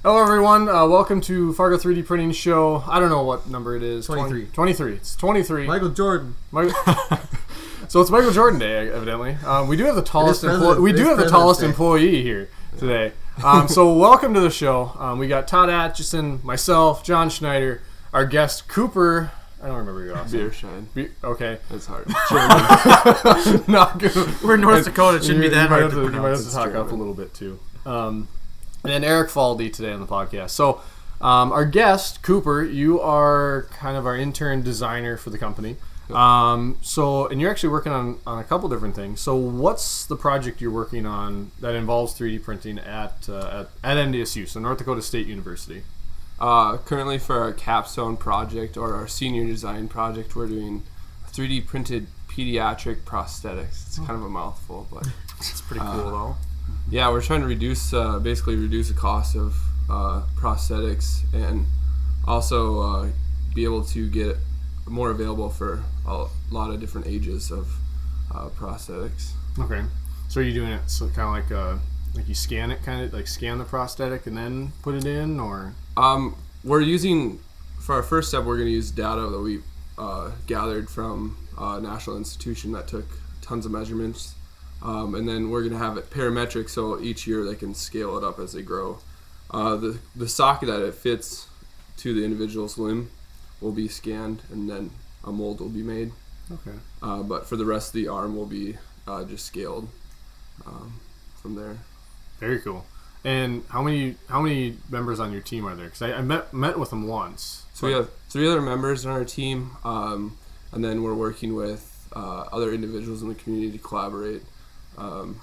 Hello everyone, welcome to Fargo 3D Printing Show. I don't know what number it is. 23. 23. It's 23. Michael Jordan. So it's Michael Jordan Day, evidently. We do have the tallest employee here today. So welcome to the show. We got Todd Atchison, myself, John Schneider, our guest Cooper. I don't remember your last name. Bierscheid. Okay. That's hard. Not good. We're in North Dakota. It shouldn't be that hard to pronounce. You might have to talk up a little bit too. And then Eric Faldy today on the podcast. So our guest, Cooper, you are kind of our intern designer for the company. And you're actually working on a couple different things. So what's the project you're working on that involves 3D printing at NDSU, so North Dakota State University? Currently for our capstone project or our senior design project, we're doing 3D printed pediatric prosthetics. It's kind of a mouthful, but it's pretty cool though. Yeah, we're trying to reduce the cost of prosthetics and also be able to get more available for a lot of different ages of prosthetics. Okay, so are you doing it so kind of like you scan it, kind of like scan the prosthetic and then put it in, or? We're using, for our first step, we're going to use data that we gathered from a national institution that took tons of measurements. And then we're going to have it parametric, so each year they can scale it up as they grow. The socket that it fits to the individual's limb will be scanned, and then a mold will be made. Okay. But for the rest of the arm will be just scaled from there. Very cool. And how many members on your team are there? Because I met with them once. So we have 3 other members on our team, and then we're working with other individuals in the community to collaborate.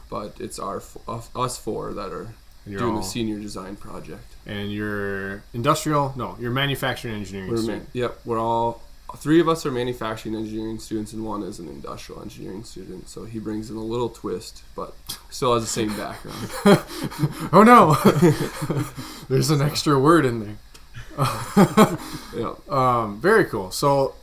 But it's us 4 that are doing the senior design project. And you're you're manufacturing engineering student. Yep, we're all 3 of us are manufacturing engineering students, and 1 is an industrial engineering student. So he brings in a little twist, but still has the same background. Oh no, there's an extra word in there. Yeah. Very cool. So,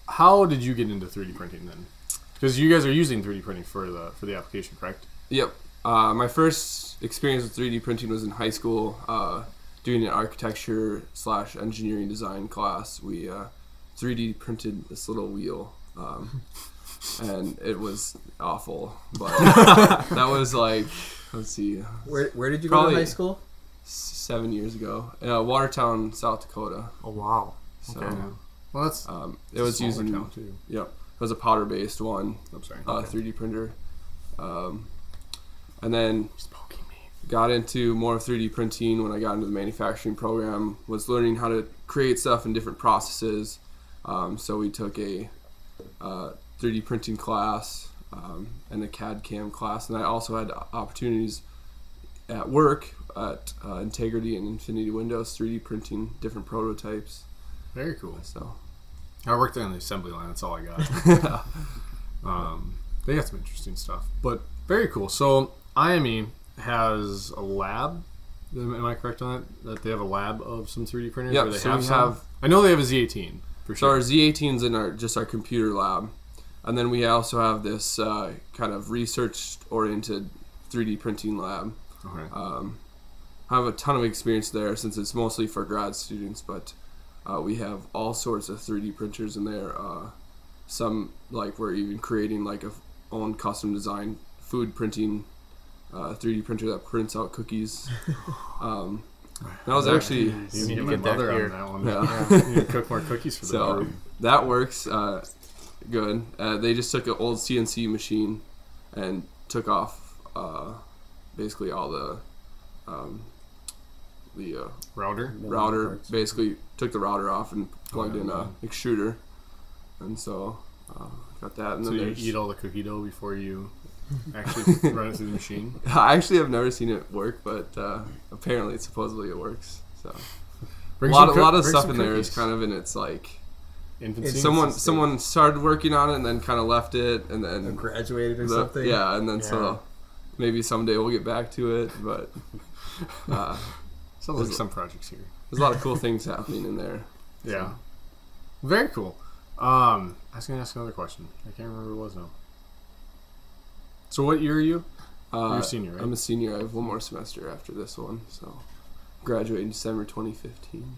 how did you get into 3D printing then? Because you guys are using 3D printing for the application, correct? Yep. My first experience with 3D printing was in high school, doing an architecture/engineering design class. We 3D printed this little wheel, and it was awful. But that was like, let's see. Where did you go to high school? 7 years ago, Watertown, South Dakota. Oh wow. So, okay. Well, that's it was using. Town too. Yep. It was a powder-based one. I'm sorry. 3D printer, and then got into more 3D printing when I got into the manufacturing program. Was learning how to create stuff in different processes. So we took a 3D printing class and a CAD CAM class, and I also had opportunities at work at Integrity and Infinity Windows 3D printing different prototypes. Very cool. So. I worked on the assembly line. That's all I got. They got some interesting stuff, but very cool. So IME has a lab. Am I correct on that? That they have a lab of some 3D printers. Yep. So I know they have a Z18 for sure. So our Z18's in our computer lab, and then we also have this kind of research-oriented 3D printing lab. Okay. I have a ton of experience there since it's mostly for grad students, but. We have all sorts of 3D printers in there. Some, like, we're even creating like a own custom design food printing 3D printer that prints out cookies. That was actually you need to get my mother on that one. Yeah. You need to cook more cookies for the so that works good. They just took an old CNC machine and took off basically all the router basically took the router off and plugged in a extruder, and so got that. And so then you eat all the cookie dough before you actually run it through the machine? I actually have never seen it work, but apparently supposedly it works. So a lot of stuff in there is kind of in its like infancy. Someone started working on it and then kind of left it and then graduated or something. Yeah, and then so maybe someday we'll get back to it, but. Sounds like some projects here. There's a lot of cool things happening in there. Yeah. So. Very cool. I was going to ask another question. I can't remember what it was now. So what year are you? You're a senior, right? I'm a senior. I have one more semester after this one. So graduated in December 2015.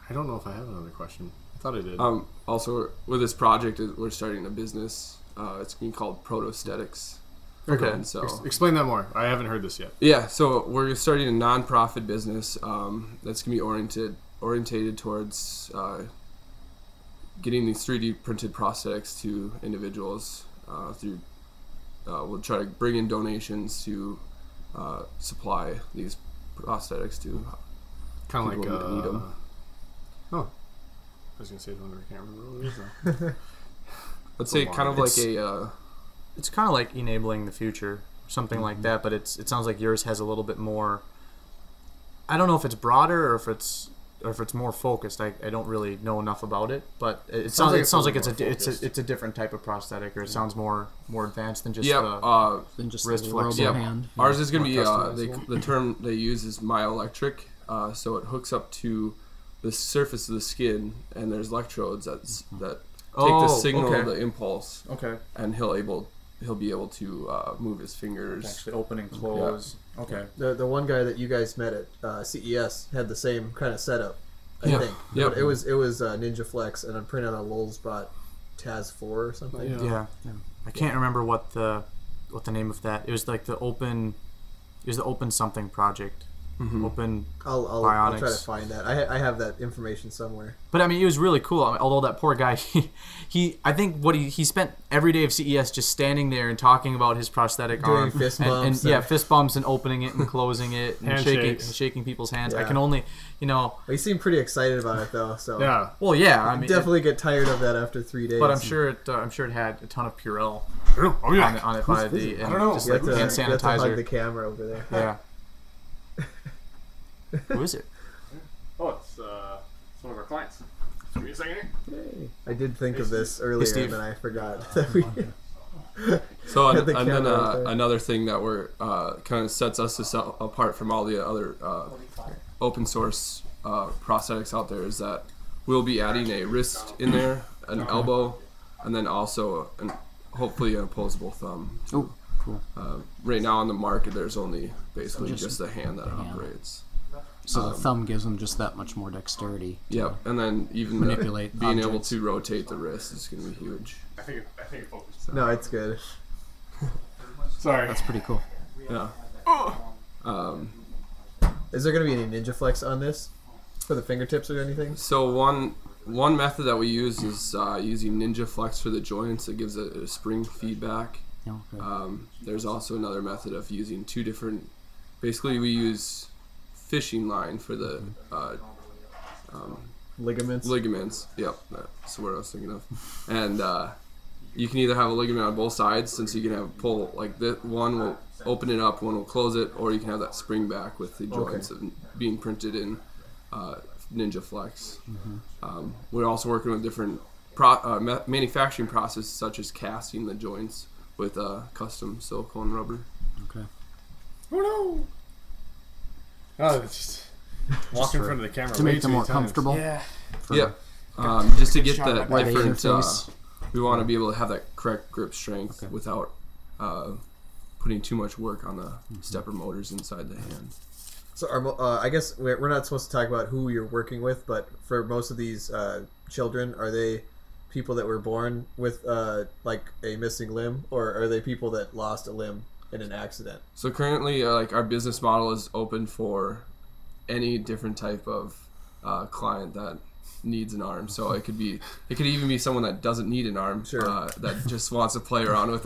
I don't know if I have another question. I thought I did. Also, with this project, we're starting a business. It's going to be called prosthetics. Okay. And so explain that more. I haven't heard this yet. Yeah, so we're starting a non-profit business that's going to be orientated towards getting these 3D printed prosthetics to individuals through. We'll try to bring in donations to supply these prosthetics to kind of people like that need them. Oh, I was gonna say something, I can't remember what it is now. Let's say kind of like a. It's kind of like enabling the future, something like that. But it sounds like yours has a little bit more. I don't know if it's broader or if it's more focused. I don't really know enough about it, but it sounds like it's a different type of prosthetic, or it sounds more advanced than just the wrist flex. hand. Ours is going to be the term they use is myoelectric, so it hooks up to the surface of the skin, and there's electrodes that take the signal, the impulse, and he'll be able to move his fingers, actually open and close. Yeah. Okay. The one guy that you guys met at CES had the same kind of setup, I think. Yep. But it was Ninja Flex, and I'm printing on a LulzBot Taz 4 or something. Yeah. I can't remember what the name of that. It was like the open something project. Mm-hmm. Open I'll try to find that. I have that information somewhere. But I mean, it was really cool. I mean, although that poor guy, I think he spent every day of CES just standing there and talking about his prosthetic doing arm, fist bumps, fist bumps and opening it and closing it and shaking people's hands. Yeah. I can only, Well, he seemed pretty excited about it though. So yeah. Well, yeah. I mean, definitely get tired of that after 3 days. But I'm sure it had a ton of Purell yeah. on it by the I don't know. just you like have to, hand you have to hug sanitizer. the camera over there. Yeah. Who is it? Oh, it's one of our clients. Give me a second here. I did think of this earlier, Steve. and then I forgot that we. So had the and then camera out there. another thing that we're kind of sets us apart from all the other open source prosthetics out there is that we'll be adding a wrist in there, an elbow, and then also hopefully an opposable thumb. Oh, cool. Right now on the market, there's only basically just the hand that operates. So the thumb gives them just that much more dexterity. Yep, and then even manipulate being able objects. to rotate the wrist is going to be huge. I think it focused. No, it's good. Sorry. That's pretty cool. Yeah. Is there going to be any Ninja Flex on this for the fingertips or anything? So one method that we use is using Ninja Flex for the joints. It gives a spring feedback. Okay. There's also another method of using two different. Basically, we use fishing line for the Ligaments? ligaments. Yep, that's what I was thinking of. And you can either have a ligament on both sides, since you can have pull like this. One will open it up, one will close it, or you can have that spring back with the joints being printed in Ninja Flex. We're also working with different manufacturing processes, such as casting the joints with custom silicone rubber. Okay. Oh no! Oh, it's just walk in front of the camera To way make them too more many times. comfortable. Yeah. Just to get the Wide different. interface. We want to be able to have that correct grip strength without putting too much work on the stepper motors inside the hand. So I guess we're not supposed to talk about who you're working with, but for most of these children, are they people that were born with like a missing limb, or are they people that lost a limb in an accident? So currently, like our business model is open for any different type of client that needs an arm. So it could even be someone that doesn't need an arm, that just wants to play around with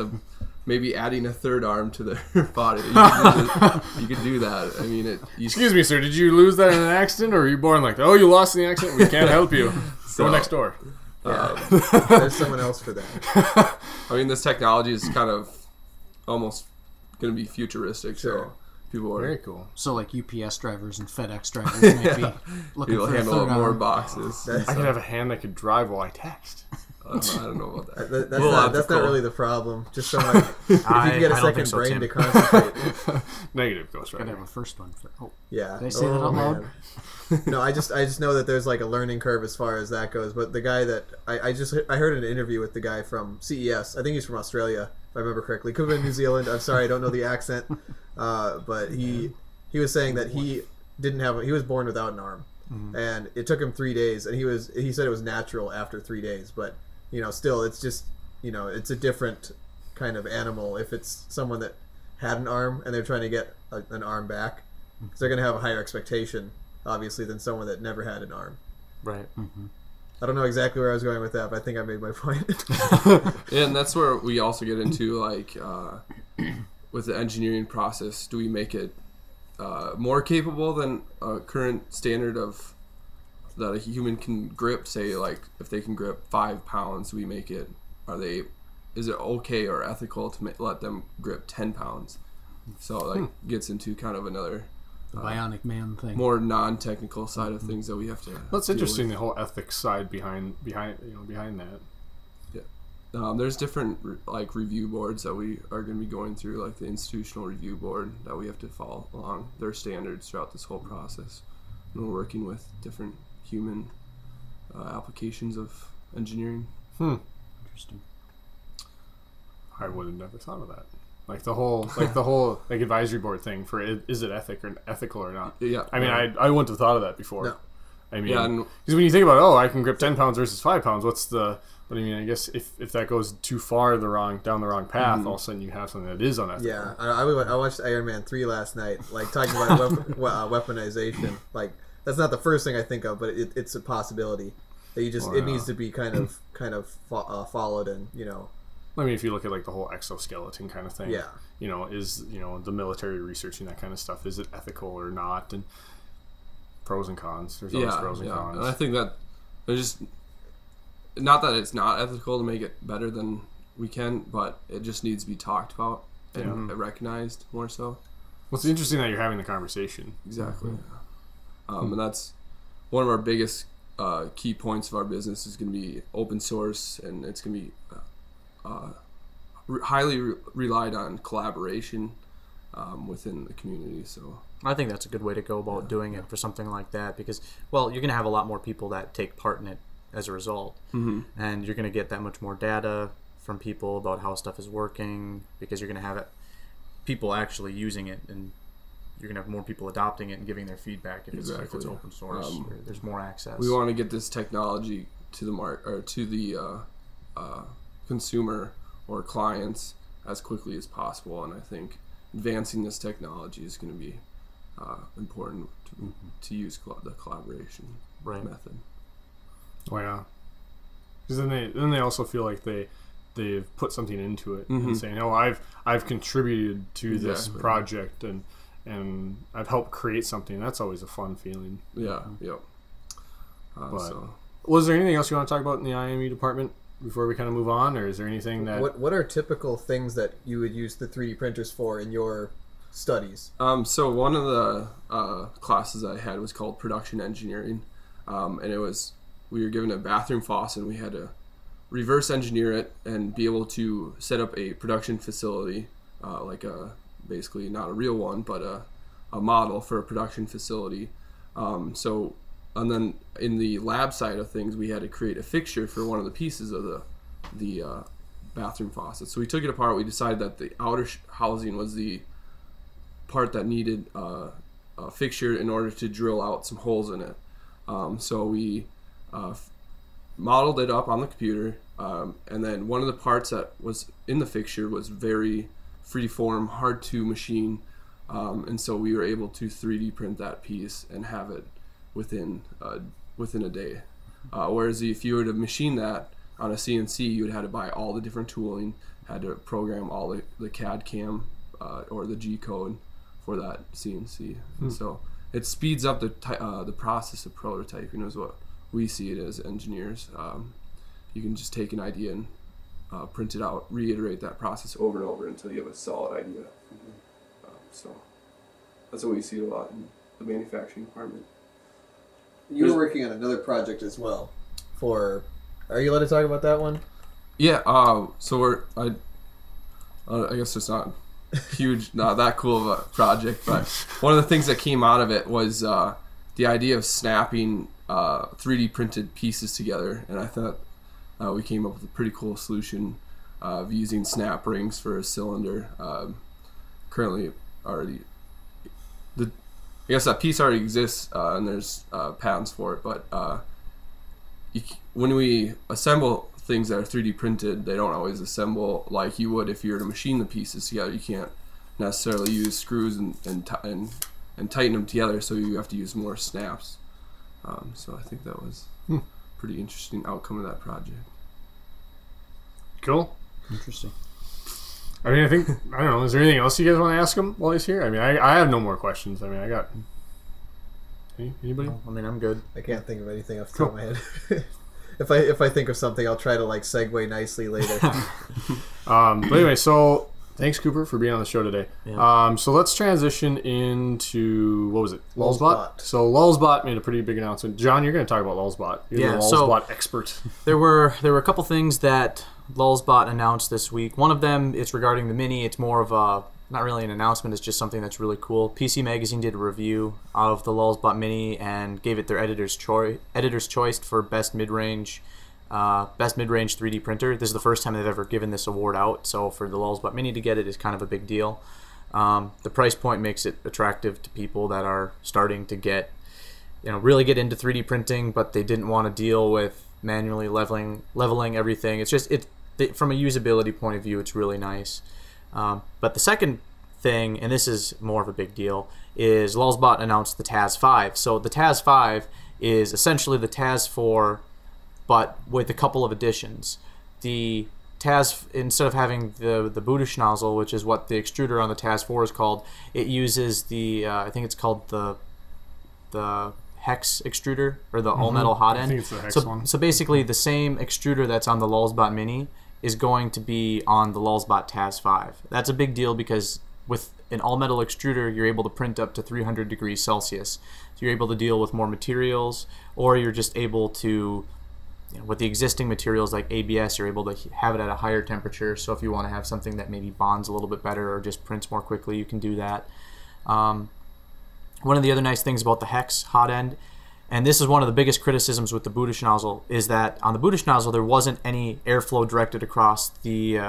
maybe adding a third arm to their body. You could do that. I mean, Excuse me, sir. Did you lose that in an accident, or were you born like that? Oh, you lost in the accident. We can't help you. Go next door. There's someone else for that. I mean, this technology is kind of almost going to be futuristic. So people are very cool. So like UPS drivers and FedEx drivers might be looking People for a handle third more arm. boxes. I could have a hand that could drive while I text. I don't know about that. That's not really the problem. Just someone if you can get a second brain to concentrate. Negative, Ghost Gotta Rider. have a first one. Yeah. Did I say that out loud? No, I just know that there's like a learning curve as far as that goes. But the guy that I heard an interview with the guy from CES. I think he's from Australia, if I remember correctly. Could have been New Zealand. I'm sorry, I don't know the accent. But he he was saying that he was born without an arm, and it took him 3 days, and he said it was natural after 3 days, but still, it's just it's a different kind of animal if it's someone that had an arm and they're trying to get an arm back, because they're going to have a higher expectation, obviously, than someone that never had an arm. Right. I don't know exactly where I was going with that, but I think I made my point. Yeah, and that's where we also get into, like, with the engineering process, do we make it more capable than a current standard of that a human can grip? Say, like, if they can grip 5 pounds, we make it, is it okay or ethical to let them grip 10 pounds? So, like, gets into kind of another The bionic man thing. more non-technical side of things that we have to. That's deal interesting. with. The whole ethics side behind that. There's different like review boards that we are going to be going through, like the institutional review board, that we have to follow along their standards throughout this whole process. And we're working with different human applications of engineering. Interesting. I would have never thought of that. Like the whole advisory board thing for is it ethical or not? Yeah, I mean, I wouldn't have thought of that before. No. I mean, Yeah, because when you think about I can grip 10 pounds versus 5 pounds, what's the? But I mean, I guess if that goes too far down the wrong path, all of a sudden you have something that is unethical. Yeah, I watched Iron Man 3 last night, like talking about weaponization. Like that's not the first thing I think of, but it's a possibility that it needs to be kind of followed, and I mean, if you look at like the whole exoskeleton kind of thing, Yeah. Is the military researching that kind of stuff, is it ethical or not, and pros and cons. There's always pros and cons. And I think that there's just not that it's not ethical to make it better than we can, but it just needs to be talked about and recognized more so. Well, it's interesting that you're having the conversation. Exactly. And that's one of our biggest key points of our business is going to be open source, and it's going to be highly relied on collaboration within the community. So I think that's a good way to go about doing it for something like that, because, well, you're going to have a lot more people that take part in it as a result, and you're going to get that much more data from people about how stuff is working, because you're going to have people actually using it, and you're going to have more people adopting it and giving their feedback if it's open source. Or there's more access. We want to get this technology to the consumer or clients as quickly as possible, and I think advancing this technology is going to be important to use the collaboration method. Oh yeah, because then they also feel like they've put something into it and saying, I've contributed to this project and I've helped create something. That's always a fun feeling. Yeah. Yep. Was there anything else you want to talk about in the IME department before we kind of move on, or is there anything that what are typical things that you would use the 3D printers for in your studies? So one of the classes I had was called production engineering, and we were given a bathroom faucet, and we had to reverse engineer it and be able to set up a production facility, basically not a real one, but a model for a production facility. And then in the lab side of things, we had to create a fixture for one of the pieces of the bathroom faucet. So we took it apart. We decided that the outer housing was the part that needed a fixture in order to drill out some holes in it. So we modeled it up on the computer, and then one of the parts that was in the fixture was very free-form, hard to machine, and so we were able to 3D print that piece and have it within a day. Whereas if you were to machine that on a CNC, you would have to buy all the different tooling, had to program all the CAD CAM or the G code for that CNC. So it speeds up the process of prototyping, is what we see it as engineers. You can just take an idea and print it out, reiterate that process over and over until you have a solid idea. So that's what we see a lot in the manufacturing department. You were working on another project as well. Are you allowed to talk about that one? Yeah. So I guess it's not huge, not that cool of a project, but one of the things that came out of it was the idea of snapping 3D printed pieces together, and I thought we came up with a pretty cool solution of using snap rings for a cylinder. Currently, guess that piece already exists, and there's patents for it. But when we assemble things that are 3D printed, they don't always assemble like you would if you were to machine the pieces together. You can't necessarily use screws and tighten them together, so you have to use more snaps. So I think that was a pretty interesting outcome of that project. Cool. Interesting. I mean, I don't know. Is there anything else you guys want to ask him while he's here? I mean, I have no more questions. I mean, I got anybody? I mean, I'm good. I can't think of anything off the top of my head. If I think of something, I'll try to like segue nicely later. But anyway, so thanks, Cooper, for being on the show today. Yeah. So let's transition into, what was it? LulzBot? LulzBot. So LulzBot made a pretty big announcement. John, you're going to talk about LulzBot. You're the LulzBot expert. There were a couple things that LulzBot announced this week. One of them is regarding the Mini. It's more of a, not really an announcement, it's just something that's really cool. PC Magazine did a review of the LulzBot Mini and gave it their editor's choice for best mid-range 3D printer. This is the first time they've ever given this award out, so for the LulzBot Mini to get it is kind of a big deal. The price point makes it attractive to people that are starting to get, really get into 3D printing, but they didn't want to deal with manually leveling everything. It's just from a usability point of view, it's really nice. But the second thing, and this is more of a big deal, is LulzBot announced the TAS 5. So the TAS 5 is essentially the TAS 4, but with a couple of additions. The TAS, instead of having the Bierscheid nozzle, which is what the extruder on the TAS 4 is called, it uses the, I think it's called the hex extruder, or the all-metal hot end. I think it's the hex one. So basically the same extruder that's on the LulzBot Mini is going to be on the LulzBot TAS 5. That's a big deal because with an all-metal extruder, you're able to print up to 300 degrees Celsius. So you're able to deal with more materials, or you're just able to, with the existing materials like ABS, you're able to have it at a higher temperature. So if you want to have something that maybe bonds a little bit better or just prints more quickly, you can do that. One of the other nice things about the hex hot end, and this is one of the biggest criticisms with the Bierscheid nozzle, is that on the Bierscheid nozzle there wasn't any airflow directed across the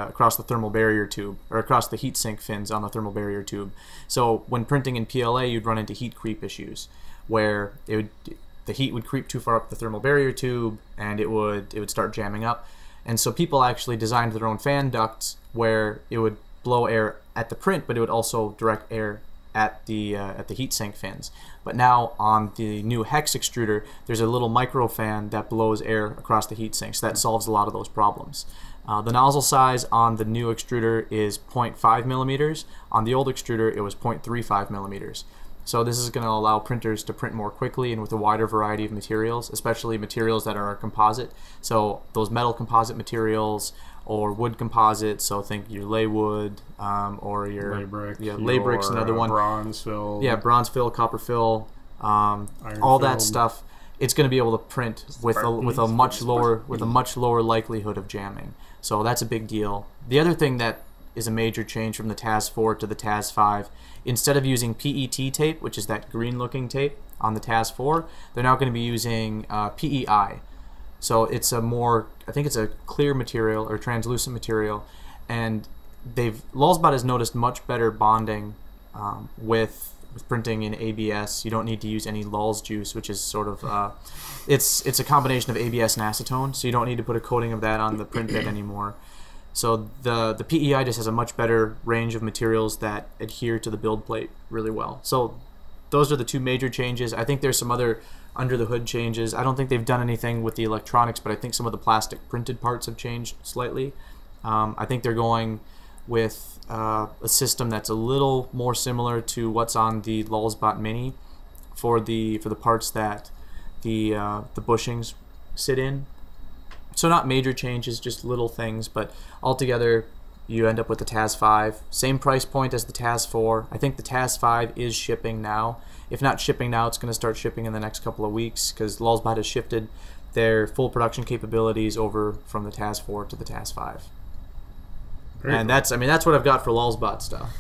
thermal barrier tube, or across the heat sink fins on the thermal barrier tube. So when printing in PLA, you'd run into heat creep issues, where the heat would creep too far up the thermal barrier tube, and it would start jamming up. And so people actually designed their own fan ducts where it would blow air at the print, but it would also direct air at the heatsink fins. But now on the new hex extruder, there's a little micro fan that blows air across the heatsink, so that solves a lot of those problems. The nozzle size on the new extruder is 0.5 millimeters. On the old extruder, it was 0.35 millimeters. So this is going to allow printers to print more quickly and with a wider variety of materials, especially materials that are composite. So those metal composite materials, or wood composite, so think your lay wood, or your lay brick. Yeah, lay brick's another one. Bronze fill. Yeah, bronze fill, copper fill, all filled. that stuff. It's going to be able to print with a much lower likelihood of jamming. So that's a big deal. The other thing that is a major change from the TAS 4 to the TAS 5, instead of using PET tape, which is that green-looking tape on the TAS 4, they're now going to be using PEI. So it's a more, I think it's a clear material or translucent material, and LulzBot has noticed much better bonding with printing in ABS. You don't need to use any Lulz juice, which is sort of it's a combination of ABS and acetone, so you don't need to put a coating of that on the print bed anymore. So the PEI just has a much better range of materials that adhere to the build plate really well. So those are the two major changes. I think there's some other under the hood changes. I don't think they've done anything with the electronics, but I think some of the plastic printed parts have changed slightly. I think they're going with a system that's a little more similar to what's on the LulzBot Mini for the parts that the bushings sit in. So not major changes, just little things, but altogether you end up with the TAS 5. Same price point as the TAS 4. I think the TAS 5 is shipping now. If not shipping now, it's going to start shipping in the next couple of weeks because LulzBot has shifted their full production capabilities over from the TAS 4 to the TAS 5. And that's what I've got for LulzBot stuff.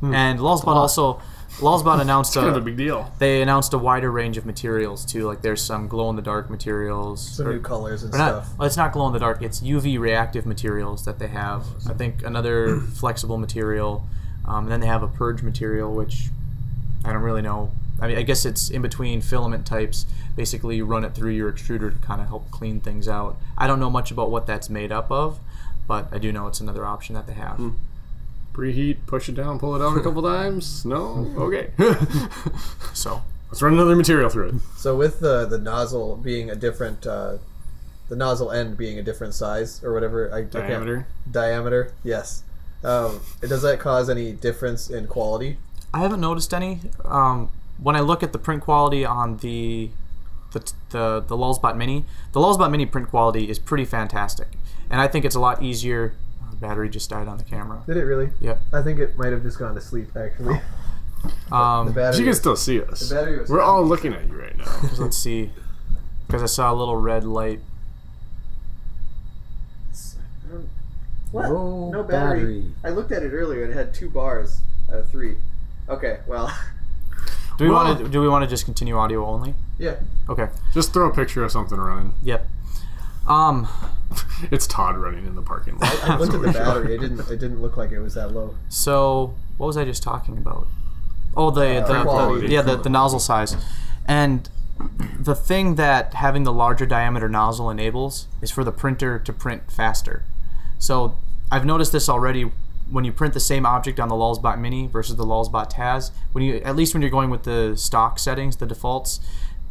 And LulzBot announced kind of a big deal. They announced a wider range of materials too. Like there's some glow-in-the-dark materials. Some new colors and stuff. Well, it's not glow-in-the-dark. It's UV reactive materials that they have. I think another flexible material. And then they have a purge material, which I don't really know I mean, I guess it's in between filament types. Basically, you run it through your extruder to kind of help clean things out. I don't know much about what that's made up of, but I do know it's another option that they have. Preheat, push it down, pull it out a couple times. No, okay. So let's run another material through it. So with the nozzle being a different, the nozzle end being a different size or whatever, diameter. Yes. Does that cause any difference in quality? I haven't noticed any. When I look at the print quality on the LulzBot Mini, the LulzBot Mini print quality is pretty fantastic, and I think it's a lot easier. The battery just died on the camera. Did it really? Yep. I think it might have just gone to sleep actually. The battery, You can still see us. the battery was We're all looking at you right now. Let's see, because I saw a little red light. What? No No battery. I looked at it earlier and it had 2 bars out of 3. Okay, well, Do we want to just continue audio only? yeah. Okay. Just throw a picture of something running. Yep. It's Todd running in the parking lot. I looked at the battery. It didn't look like it was that low. So what was I just talking about? Oh, quality. the nozzle size, and the thing that having the larger diameter nozzle enables is for the printer to print faster. So I've noticed this already when you print the same object on the LulzBot Mini versus the LulzBot Taz. At least when you're going with the stock settings, the defaults,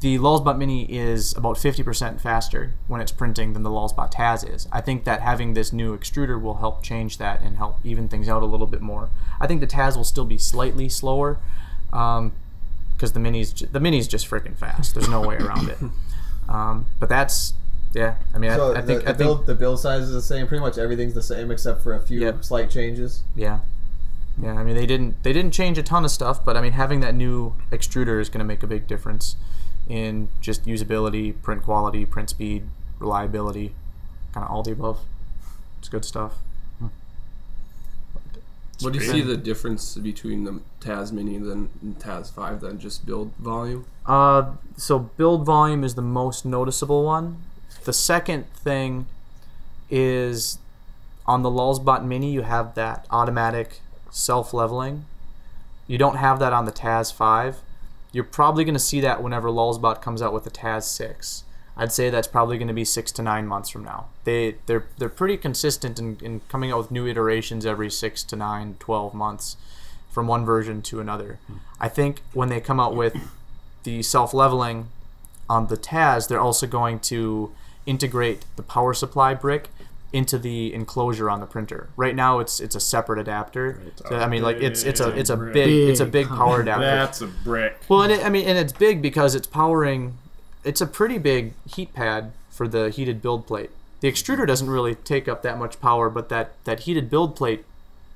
the LulzBot Mini is about 50% faster when it's printing than the LulzBot Taz is. I think that having this new extruder will help change that and help even things out a little bit more. I think the Taz will still be slightly slower because the Mini's just freaking fast. There's no way around it. But that's, yeah. I mean, So I think the build size is the same. Pretty much everything's the same except for a few Yep. slight changes. yeah. I mean, they didn't change a ton of stuff, but I mean, having that new extruder is going to make a big difference in just usability, print quality, print speed, reliability, kind of all the above. It's good stuff. What do you see the difference between the Taz Mini and Taz 5 then? Just build volume? So build volume is the most noticeable one. The second thing is on the LulzBot Mini you have that automatic self-leveling. You don't have that on the Taz 5. You're probably going to see that whenever LulzBot comes out with the Taz 6. I'd say that's probably going to be 6 to 9 months from now. They're pretty consistent in coming out with new iterations every 6 to 9, 12 months from one version to another. I think when they come out with the self-leveling on the Taz, they're also going to integrate the power supply brick into the enclosure on the printer. Right now it's a separate adapter. So, I mean, like it's a big power adapter. That's a brick. Well, and it's big because it's powering. It's a pretty big heat pad for the heated build plate. The extruder doesn't really take up that much power, but that heated build plate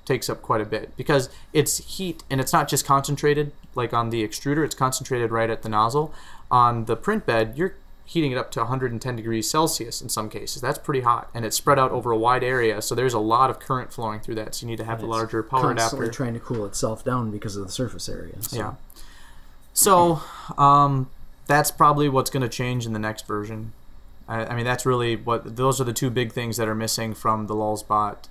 takes up quite a bit because it's heat and it's not just concentrated like on the extruder. It's concentrated right at the nozzle. On the print bed, you're heating it up to 110 degrees Celsius in some cases. That's pretty hot, and it's spread out over a wide area, so there's a lot of current flowing through that, so you need to have a larger power constantly adapter. trying to cool itself down because of the surface area. So. Yeah. So that's probably what's going to change in the next version. I mean, that's really those are the two big things that are missing from the LulzBot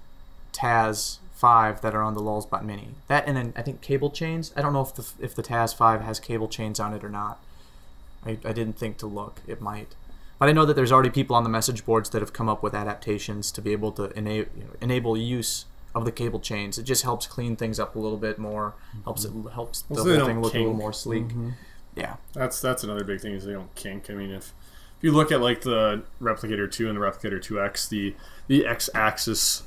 Taz 5 that are on the LulzBot Mini. That, and then I think cable chains. I don't know if the Taz 5 has cable chains on it or not. I didn't think to look. It might. But I know that there's already people on the message boards that have come up with adaptations to be able to enable use of the cable chains. It just helps clean things up a little bit more. Helps the whole thing look a little more sleek. Yeah. That's another big thing is they don't kink. I mean, if you look at like the Replicator 2 and the Replicator 2X, the X-axis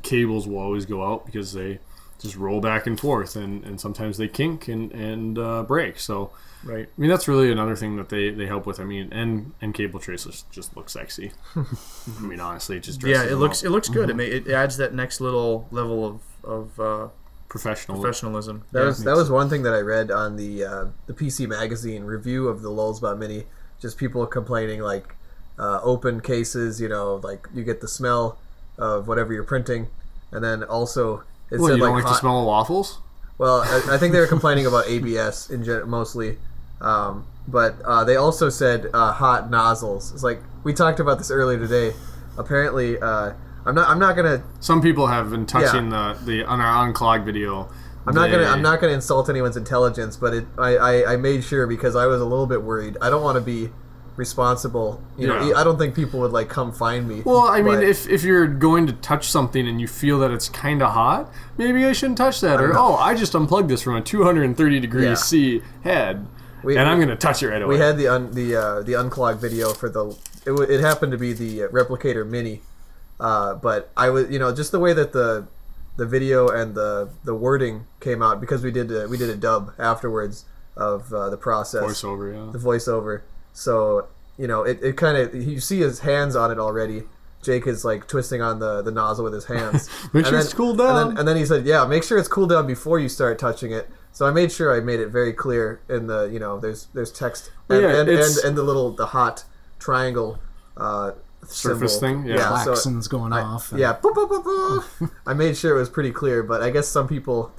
cables will always go out because they just roll back and forth, and sometimes they kink and break. So, right. I mean, that's really another thing that they help with. I mean, and cable traces just look sexy. I mean, honestly, it just dresses them up. It looks good. It adds that next little level of professionalism. That was one thing that I read on the PC Magazine review of the LulzBot Mini. Just people complaining like open cases, like you get the smell of whatever you're printing, and then also it Well, said you don't like like the smell of waffles? Well, I think they were complaining about ABS mostly, but they also said hot nozzles. It's like we talked about this earlier today. Apparently, I'm not gonna. Some people have been touching the on our unclog video. I'm not gonna insult anyone's intelligence, but I made sure because I was a little bit worried. I don't want to be responsible. You know, I don't think people would like come find me. Well, I mean, if you're going to touch something and you feel that it's kind of hot, maybe I shouldn't touch that. Or I just unplugged this from a 230 degrees C head, and I'm going to touch it right away. We had the unclog video for it happened to be the Replicator Mini, but I was just the way that the video and the wording came out, because we did a dub afterwards of the process Voiceover, the voiceover. So it kind of, you see his hands on it already. Jake is like twisting on the nozzle with his hands. Make sure it's cooled down. And then he said, "Yeah, make sure it's cooled down before you start touching it." So I made sure I made it very clear in the there's text and the hot triangle surface symbol. thing. Yeah, klaxons going off. Yeah, boop, boop, boop, boop. I made sure it was pretty clear, but I guess some people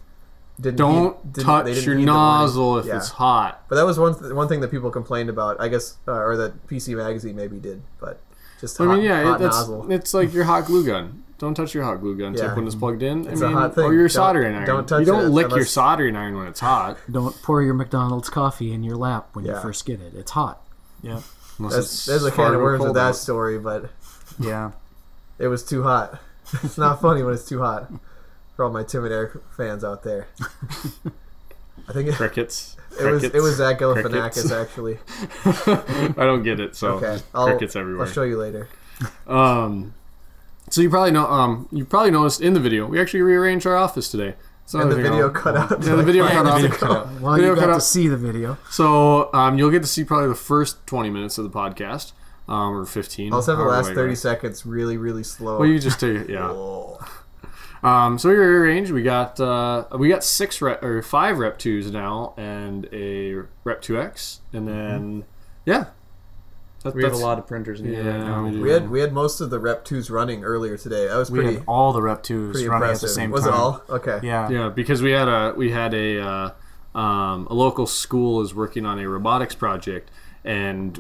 don't touch your nozzle if it's hot. But that was one thing that people complained about, I guess, or that PC Magazine maybe did. But just hot nozzle. It's like your hot glue gun. Don't touch your hot glue gun tip when it's plugged in. It's a hot thing. Or your soldering iron. Don't touch you don't it lick your soldering iron when it's hot. Don't pour your McDonald's coffee in your lap when you first get it. It's hot. Yeah. There's a can of worms with that story, but it was too hot. It's not funny when it's too hot. For all my Tim and Eric fans out there, I think crickets. It was Zach Galifianakis actually. I don't get it. So crickets everywhere. I'll show you later. So you probably noticed in the video we actually rearranged our office today. And the video cut out. Yeah, the video cut off. Well, you got to see the video. So you'll get to see probably the first 20 minutes of the podcast, or 15. I'll have the last 30 seconds really, really slow. Well, you just take it, yeah. So we rearranged. We got 5 Rep 2s now and a Rep 2X, and then we have a lot of printers in here right now. We had most of the Rep 2s running earlier today. I was we had all the Rep 2s running impressive. At the same time. Was it all? Okay. Yeah, because we had a local school is working on a robotics project, and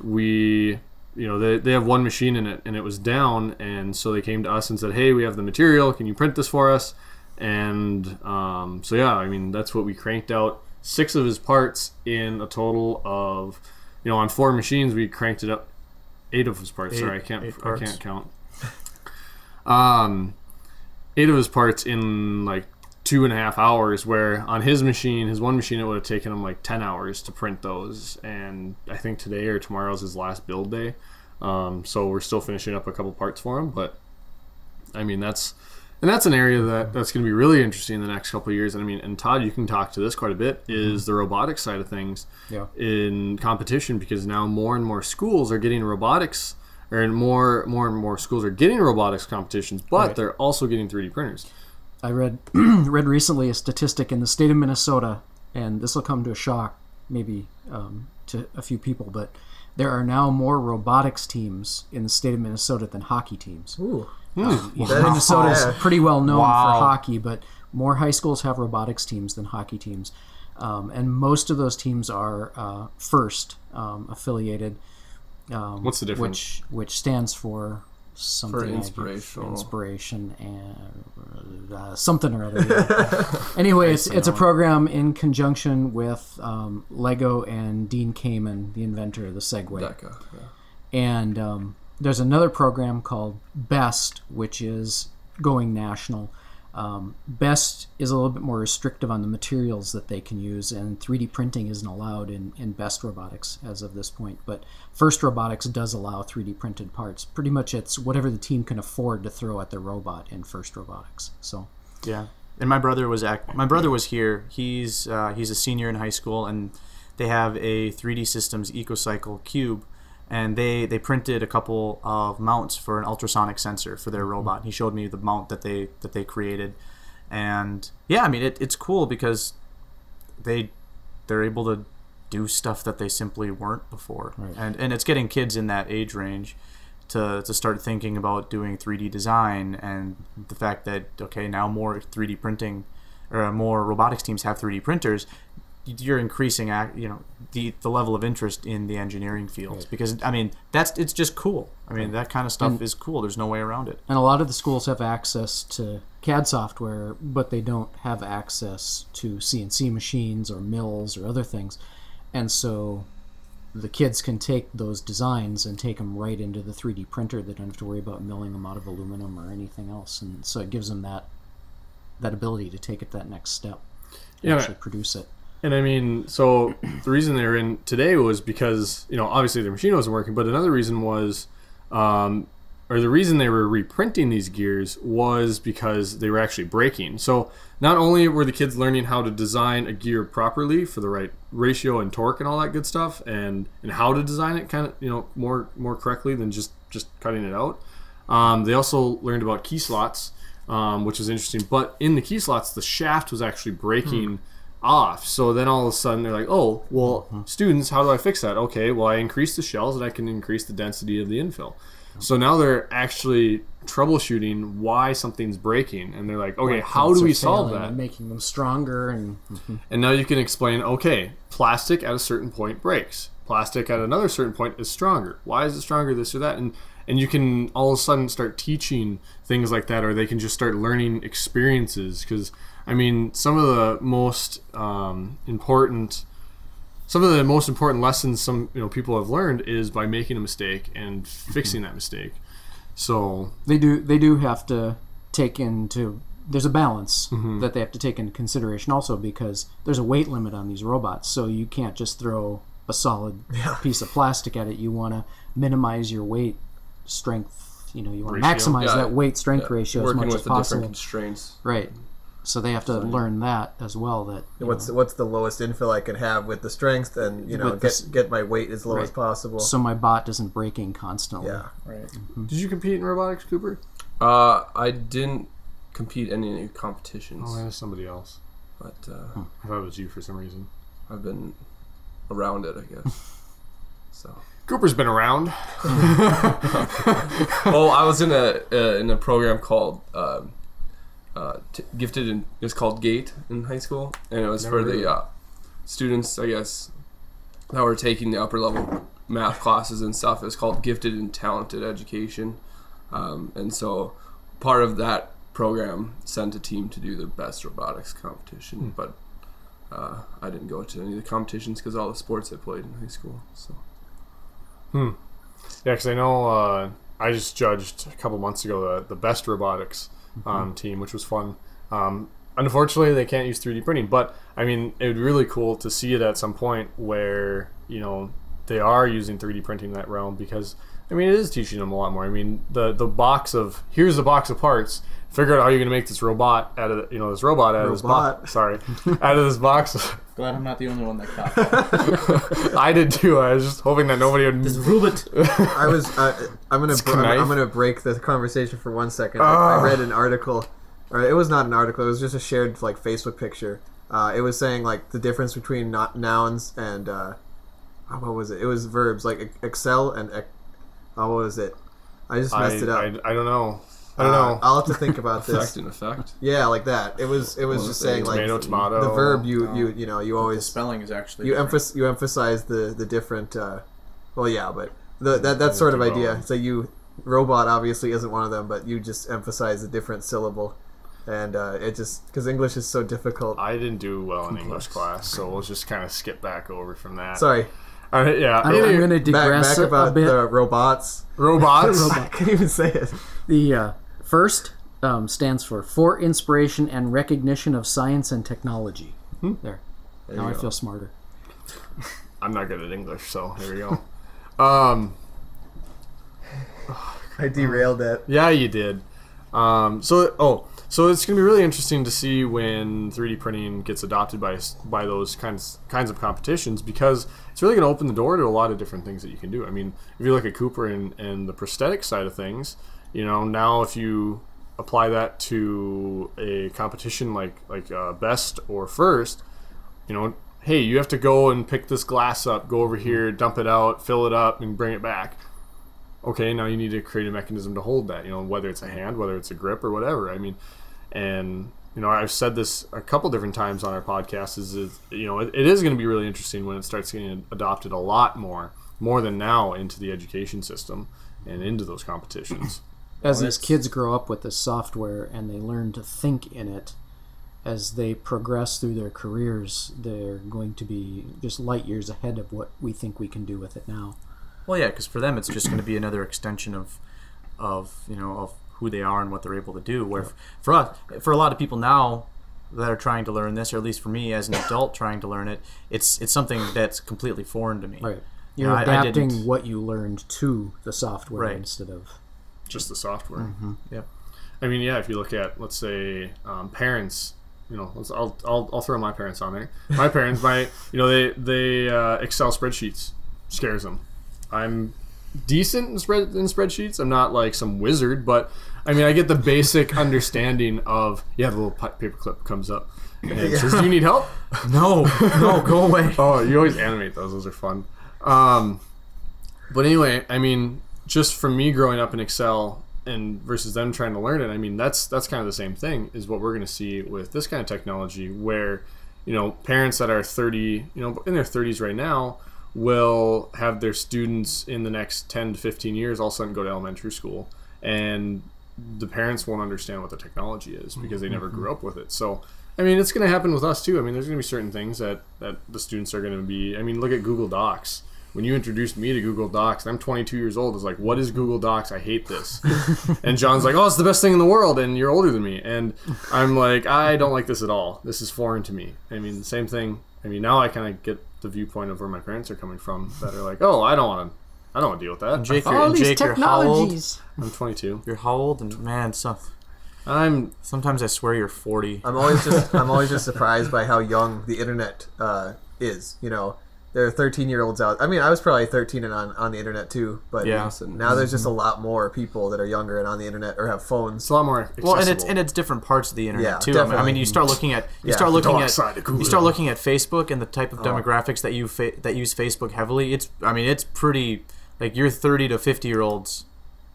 they have one machine in it, and it was down, and so they came to us and said, "Hey, we have the material. Can you print this for us?" And that's what we cranked out. 6 of his parts in a total of, on 4 machines we cranked it up. 8 of his parts. Sorry, I can't count. 8 of his parts in like 2.5 hours, where on his one machine it would have taken him like 10 hours to print those, and I think today or tomorrow is his last build day, so we're still finishing up a couple parts for him. But I mean, that's an area that's going to be really interesting in the next couple of years. And I mean, and Todd, you can talk to this quite a bit, is the robotics side of things in competition, because now more and more schools are getting robotics, or more and more schools are getting robotics competitions, but they're also getting 3D printers. I read recently a statistic in the state of Minnesota, and this will come to a shock maybe to a few people, but there are now more robotics teams in the state of Minnesota than hockey teams. Ooh. Minnesota is pretty well known for hockey, but more high schools have robotics teams than hockey teams, and most of those teams are FIRST affiliated. What's the difference? Which stands for something for inspiration and something or other. Yeah. Anyway, it's a program in conjunction with Lego and Dean Kamen, the inventor of the Segway. And there's another program called BEST, which is going national. BEST is a little bit more restrictive on the materials that they can use, and 3D printing isn't allowed in BEST robotics as of this point. But FIRST Robotics does allow 3D printed parts. Pretty much it's whatever the team can afford to throw at their robot in FIRST Robotics. So yeah, and my brother was here. He's a senior in high school, and they have a 3D Systems EcoCycle cube. And they printed a couple of mounts for an ultrasonic sensor for their robot. He showed me the mount that they created, and yeah, I mean it's cool because they're able to do stuff that they simply weren't before, and it's getting kids in that age range to start thinking about doing 3D design, and the fact that now more 3D printing or more robotics teams have 3D printers. you're increasing the level of interest in the engineering fields, because I mean it's just cool. I mean that kind of stuff is cool. There's no way around it. And a lot of the schools have access to CAD software, but they don't have access to CNC machines or mills or other things, and so the kids can take those designs and take them right into the 3D printer. They don't have to worry about milling them out of aluminum or anything else, and so it gives them that ability to take it that next step and actually produce it. And I mean, so the reason they were in today was because, obviously their machine wasn't working, but another reason was, or the reason they were reprinting these gears was because they were actually breaking. So not only were the kids learning how to design a gear properly for the right ratio and torque and all that good stuff, and how to design it kind of, more correctly than just cutting it out. They also learned about key slots, which was interesting. But in the key slots, the shaft was actually breaking off. So then all of a sudden they're like, oh, well, students, how do I fix that? Okay, well, I increase the shells and I can increase the density of the infill. So now they're actually troubleshooting why something's breaking, and they're like, okay, how do we solve that? And making them stronger, and now you can explain, okay, plastic at a certain point breaks. Plastic at another certain point is stronger. Why is it stronger, this or that? And you can all of a sudden start teaching things like that, or they can just start learning experiences. Because I mean, some of the most important lessons people have learned is by making a mistake and fixing that mistake. So they do have to take into, there's a balance that they have to take into consideration also, because there's a weight limit on these robots. So you can't just throw a solid piece of plastic at it. You want to minimize your weight strength. You want to maximize that weight strength ratio as much as possible. Working with the different constraints. Right. So they have to learn that as well. That what's the lowest infill I can have with the strength, and get my weight as low as possible. So my bot isn't breaking constantly. Yeah. Right. Did you compete in robotics, Cooper? I didn't compete in any competitions. Oh, that was somebody else. But I thought it was you for some reason. I've been around it, I guess. So Cooper's been around. Oh, I was in a program called Gifted, and it was called GATE in high school, and it was for the students, I guess, that were taking the upper level math classes and stuff. It was called Gifted and Talented Education, and so part of that program sent a team to do the best robotics competition, but I didn't go to any of the competitions because all the sports I played in high school. So yeah, because I know I just judged a couple months ago the best robotics team, which was fun. Unfortunately, they can't use 3D printing, but I mean, it would be really cool to see it at some point where they are using 3D printing in that realm, because I mean, it is teaching them a lot more. I mean, here's a box of parts. Figure out how you're going to make this robot out of this box. Sorry, out of this box. Glad I'm not the only one that caught that. I did too. I was just hoping that nobody would. This robot. I'm gonna break the conversation for 1 second. I read an article, or it was not an article. It was just a shared Facebook picture. It was saying the difference between nouns and what was it? It was verbs, like excel and what was it? I just messed it up. I don't know. I don't know. I'll have to think about this. Effect and effect. Yeah, like that. It was just saying tomato. The verb you always the spelling is actually you emphasize the different. But that sort of idea. So robot obviously isn't one of them, but you just emphasize the different syllable, and it just because English is so difficult. I didn't do well in English class, so we'll just kind of skip back over from that. Sorry. All right, yeah. I'm going to digress back about a bit. the robots. I can't even say it. The first stands for inspiration and recognition of science and technology. There now I feel smarter. I'm not good at English, so here we go. I derailed it. Yeah, you did. So it's going to be really interesting to see when 3D printing gets adopted by those kinds of competitions, because it's really going to open the door to a lot of different things that you can do. I mean, if you look at Cooper and the prosthetic side of things, now if you apply that to a competition like best or first, hey, you have to go and pick this glass up, go over here, dump it out, fill it up, and bring it back. Okay, now you need to create a mechanism to hold that, whether it's a hand, whether it's a grip or whatever. I mean, and I've said this a couple different times on our podcast, is it is going to be really interesting when it starts getting adopted a lot more than now into the education system and into those competitions. As these kids grow up with this software and they learn to think in it, as they progress through their careers, they're going to be just light years ahead of what we think we can do with it now. Well, yeah, because for them it's just going to be another extension of who they are and what they're able to do. Where for a lot of people now that are trying to learn this, or at least for me as an adult trying to learn it, it's something that's completely foreign to me. Right. You're adapting what you learned to the software instead of just the software. Mm-hmm. Yep. I mean, yeah, if you look at, let's say, parents, I'll throw my parents on there. My parents, they Excel spreadsheets scares them. I'm decent in spreadsheets. I'm not like some wizard, but I mean, I get the basic understanding of, the little paperclip comes up and it says, "Do you need help?" No, go away. Oh, you always animate those. Those are fun. But anyway, I mean, just from me growing up in Excel and versus them trying to learn it, I mean, that's kind of the same thing is what we're going to see with this kind of technology, where parents that are 30, in their 30s right now, will have their students in the next 10 to 15 years all of a sudden go to elementary school, and the parents won't understand what the technology is because they never grew up with it. So I mean, it's going to happen with us too. I mean, there's going to be certain things that the students are going to be. I mean, look at Google Docs. When you introduced me to Google Docs, and I'm 22 years old, it's like, what is Google Docs? I hate this. And John's like, oh, it's the best thing in the world, and you're older than me. And I'm like, I don't like this at all. This is foreign to me. I mean, the same thing. I mean, now I kind of get the viewpoint of where my parents are coming from, that are like, oh, I don't want to deal with that. And Jake, all these you're how old? technologies. I'm 22. You're how old? And man, sometimes I swear you're 40. I'm always just surprised by how young the internet is. There are 13-year-olds out. I mean, I was probably 13 and on the internet too, but now there's just a lot more people that are younger and on the internet or have phones. It's a lot more accessible. Well, and it's different parts of the internet too. Definitely. I mean, you start looking at Facebook and the type of demographics that use Facebook heavily. It's pretty, like, your 30 to 50-year-olds.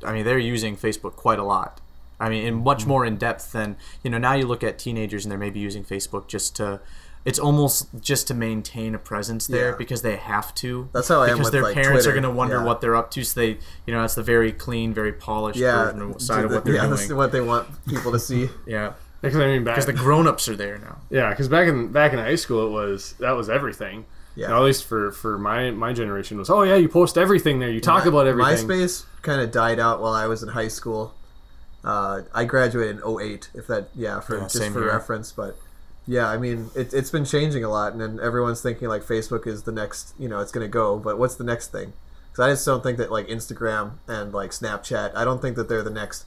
I mean, they're using Facebook quite a lot. I mean, in much more in depth than now. You look at teenagers and they're maybe using Facebook it's almost just to maintain a presence there because they have to. That's how I am with, their like, parents Twitter. are going to wonder what they're up to. So they, it's the very clean, very polished side of what they're doing. That's what they want people to see. Yeah, because the grown-ups are there now. Yeah, because back in high school, that was everything. Yeah, at least for my generation was, oh yeah, you post everything there, you talk about everything. MySpace kind of died out while I was in high school. I graduated in 2008, for reference, but. Yeah, I mean, it's been changing a lot, and then everyone's thinking, like, Facebook is the next, it's going to go, but what's the next thing? Because I just don't think that, like, Instagram and, like, Snapchat, I don't think that they're the next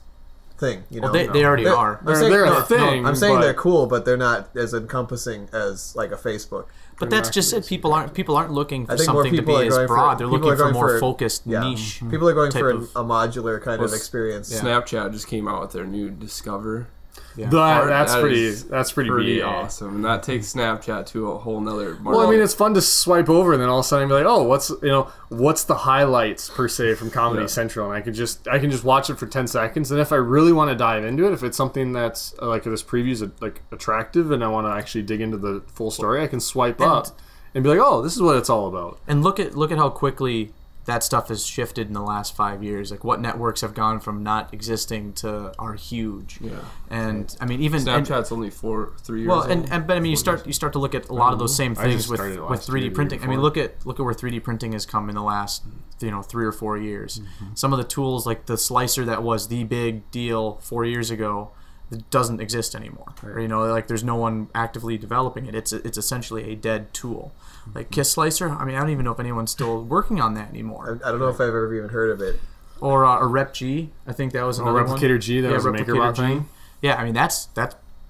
thing, Well, they already are. They're a thing. I'm saying they're cool, but they're not as encompassing as, like, a Facebook. But that's just it. People aren't looking for something to be as broad. They're looking for more focused niche. People are going for a modular kind of experience. Snapchat just came out with their new Discover. Yeah. That's pretty awesome, and that takes Snapchat to a whole nother market. Well, I mean, it's fun to swipe over and then all of a sudden be like, oh, what's the highlights per se from Comedy Central, and I can just watch it for 10 seconds, and if I really want to dive into it, if it's something that's like this preview is like attractive and I want to actually dig into the full story, I can swipe up and be like, oh, this is what it's all about. And look at how quickly that stuff has shifted in the last 5 years. Like, what networks have gone from not existing to are huge. Yeah. And I mean, even Snapchat's only 3 years. Well, but I mean, you start to look at a lot of those same things with 3D printing. I mean, look at where 3D printing has come in the last 3 or 4 years. Mm-hmm. Some of the tools, like the slicer that was the big deal 4 years ago, it doesn't exist anymore. Right. Or, like, there's no one actively developing it. It's essentially a dead tool. Like Kiss Slicer, I mean, I don't even know if anyone's still working on that anymore. I don't know if I've ever even heard of it. Or Rep G, I think that was another one. Replicator G, that was a MakerBot thing. Yeah, I mean, that's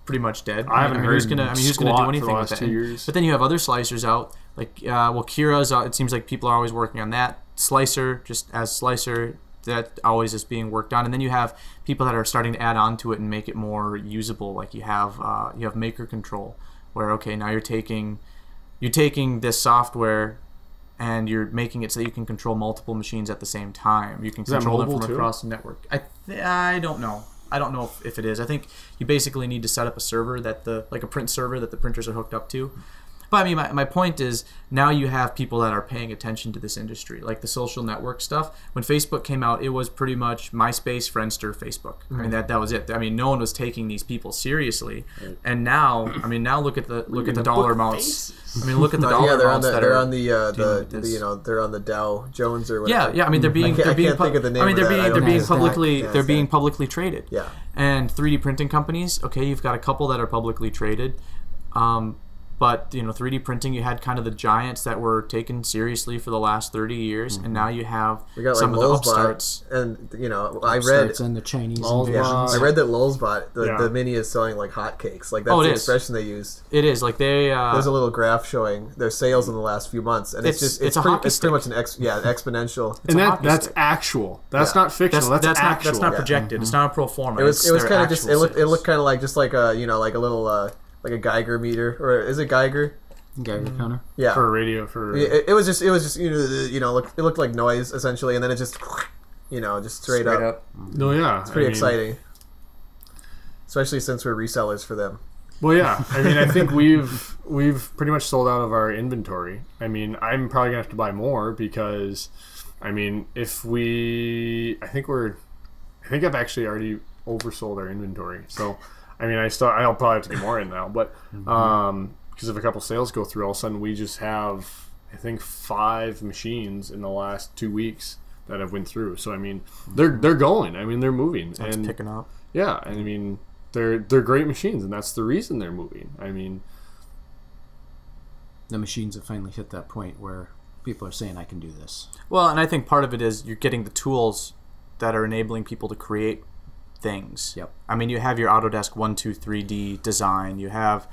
pretty much dead. I haven't heard. Who's gonna do anything with that? 2 years. But then you have other slicers out, like Kira's out. It seems like people are always working on that. Slicer, just as Slicer, that always is being worked on. And then you have people that are starting to add on to it and make it more usable. Like you have Maker Control, where now you're taking this software and you're making it so that you can control multiple machines at the same time. You can control them from across the network. I don't know. I don't know if it is. I think you basically need to set up a server like a print server that the printers are hooked up to. But I mean, my point is now you have people that are paying attention to this industry, like the social network stuff. When Facebook came out, it was pretty much MySpace, Friendster, Facebook. I mean, that was it. I mean, no one was taking these people seriously. And now, I mean, now look at the dollar amounts. I mean, look at the dollar amounts that are on they're on the Dow Jones or whatever. Yeah. I mean, they're being I can't think of the name. they're being publicly traded. Yeah. And 3D printing companies, okay, you've got a couple that are publicly traded. But 3D printing, you had kind of the giants that were taken seriously for the last 30 years, and now you have some of the upstarts. And I read in the Chinese. I read that LulzBot, the mini, is selling like hotcakes. Like that's the expression they used. It is like they. There's a little graph showing their sales in the last few months, and it's pretty much an exponential. And that's actual. That's not fictional. That's actual. That's not projected. It's not a pro forma. It was kind of just. It looked kind of like just like a like a little. Like a Geiger meter, or is it Geiger? Geiger counter. Yeah. For radio, for. It was just it looked like noise essentially, and then it just straight up. No, yeah, it's pretty exciting, especially since we're resellers for them. Well, yeah, I mean, I think we've pretty much sold out of our inventory. I mean, I'm probably gonna have to buy more because, I mean, I think I've actually already oversold our inventory, so. I mean, I'll probably have to get more in now, but because if a couple sales go through, all of a sudden we just have, I think, 5 machines in the last 2 weeks that have went through. So I mean, they're going. I mean, they're moving. So it's picking up. Yeah, and I mean, they're great machines, and that's the reason they're moving. I mean, the machines have finally hit that point where people are saying, "I can do this." Well, and I think part of it is you're getting the tools that are enabling people to create things. Yep. I mean, you have your Autodesk 123D design. You have,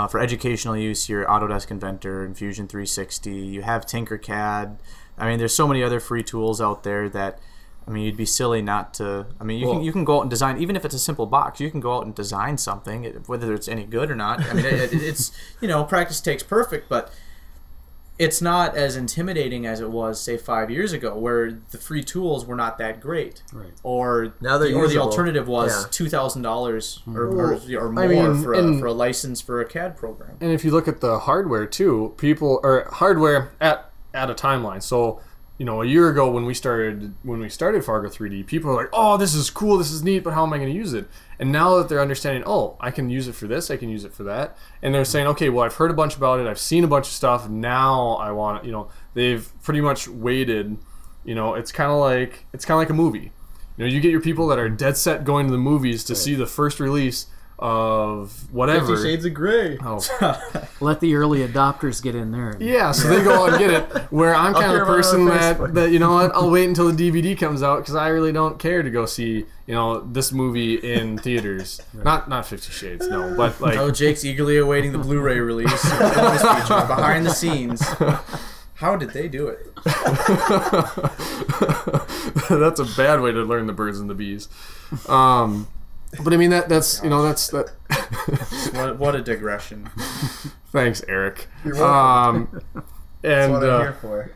for educational use, your Autodesk Inventor and Fusion 360. You have Tinkercad. I mean, there's so many other free tools out there that, I mean, you'd be silly not to. I mean, you can go out and design, even if it's a simple box. You can go out and design something, whether it's any good or not. I mean, it's practice takes perfect, but it's not as intimidating as it was, say, 5 years ago, where the free tools were not that great. Right. Or now the alternative was $2,000 or more for a license for a CAD program. And if you look at the hardware too, hardware at a timeline. So, a year ago when we started Fargo 3D, people were like, "Oh, this is cool, this is neat, but how am I going to use it?" And now that they're understanding, "Oh, I can use it for this, I can use it for that," and they're saying, "Okay, well, I've heard a bunch about it, I've seen a bunch of stuff. Now I want it." They've pretty much waited. It's kind of like a movie. You get your people that are dead set going to the movies to see the first release of whatever. 50 Shades of Grey. Oh. Let the early adopters get in there. Yeah, so they go out and get it. Where I'm kind of the person that you know what, I'll wait until the DVD comes out because I really don't care to go see this movie in theaters. Right. Not 50 Shades, no, but like. Oh, Jake's eagerly awaiting the Blu-ray release. Bonus feature behind the scenes. How did they do it? That's a bad way to learn the birds and the bees. But I mean that's what a digression. Thanks, Eric. You're welcome. And that's what I'm here for.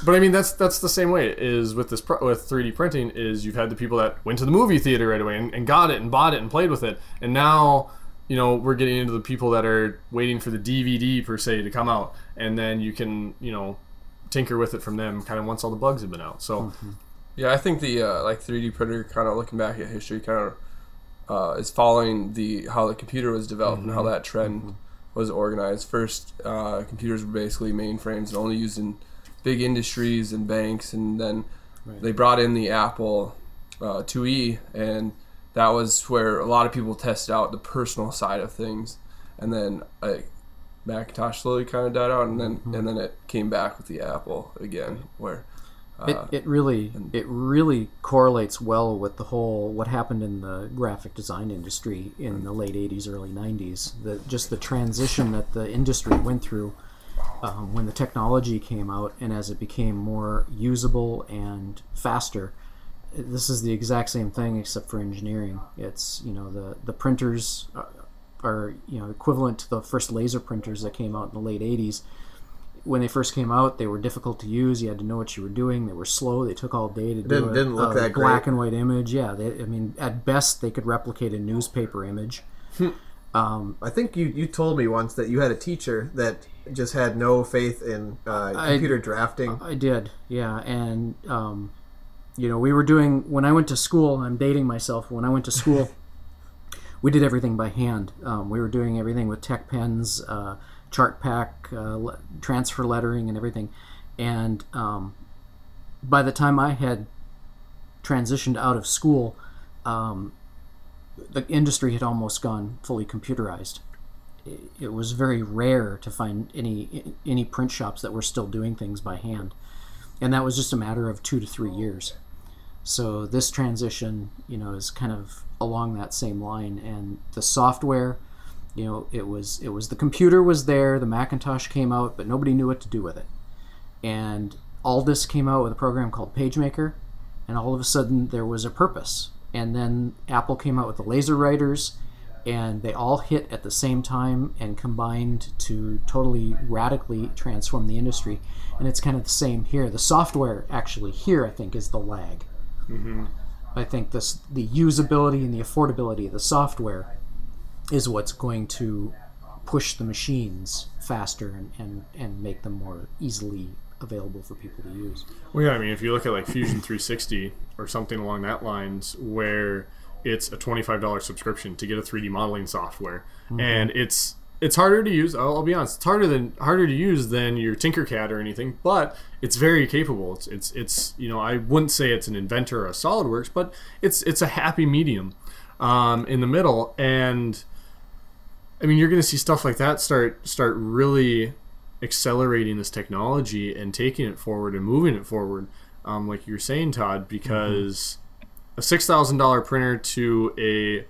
But I mean that's the same way is with with 3D printing is you've had the people that went to the movie theater right away and got it and bought it and played with it, and now we're getting into the people that are waiting for the DVD per se to come out, and then you can tinker with it from them kind of once all the bugs have been out. So yeah, I think the 3D printer, kind of looking back at history, kind of is following how the computer was developed and how that trend was organized. First, computers were basically mainframes and only used in big industries and banks, and then they brought in the Apple IIe, and that was where a lot of people tested out the personal side of things, and then Macintosh slowly kind of died out, and then it came back with the Apple again, where it really correlates well with the whole what happened in the graphic design industry in the late 80s, early 90s. Just the transition that the industry went through when the technology came out, and as it became more usable and faster. This is the exact same thing except for engineering. It's the printers are equivalent to the first laser printers that came out in the late 80s. when they first came out, they were difficult to use. You had to know what you were doing. They were slow. They took all day to do it. Didn't look that black great. and white image. Yeah, I mean, at best, they could replicate a newspaper image. I think you told me once that you had a teacher that just had no faith in computer drafting. I did, yeah. And, we were doing, when I went to school, I'm dating myself, when I went to school, we did everything by hand. We were doing everything with tech pens, chart pack, transfer lettering, and everything. And by the time I had transitioned out of school, the industry had almost gone fully computerized. It was very rare to find any print shops that were still doing things by hand, and that was just a matter of 2 to 3 years. So this transition, is kind of along that same line. And the software, it was the computer was there, the Macintosh came out, but nobody knew what to do with it. And Aldis came out with a program called PageMaker, and all of a sudden there was a purpose. And then Apple came out with the laser writers, and they all hit at the same time and combined to totally radically transform the industry. And it's kind of the same here. The software actually here, I think, is the lag. Mm-hmm. I think the usability and the affordability of the software is what's going to push the machines faster and make them more easily available for people to use. Well, yeah, I mean, if you look at like Fusion 360 or something along that lines, where it's a $25 subscription to get a 3D modeling software, and it's harder to use. I'll be honest, it's harder to use than your Tinkercad or anything, but it's very capable. It's I wouldn't say it's an Inventor or a SolidWorks, but it's a happy medium in the middle. And I mean, you're going to see stuff like that start really accelerating this technology and taking it forward and moving it forward, like you're saying, Todd, because a $6,000 printer to a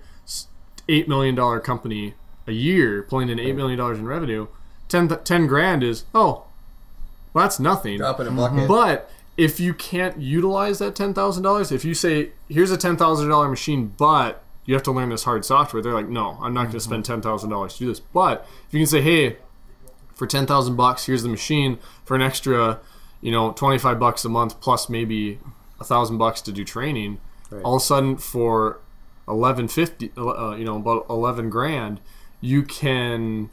$8 million company a year pulling in $8 million in revenue, 10 grand is, well, that's nothing. Drop in a bucket. But if you can't utilize that $10,000, if you say, here's a $10,000 machine, but you have to learn this hard software, they're like, no, I'm not going to spend $10,000 to do this. But if you can say, hey, for $10,000, here's the machine for an extra, $25 a month plus maybe $1,000 to do training. Right. All of a sudden, for $11.50, about 11 grand, you can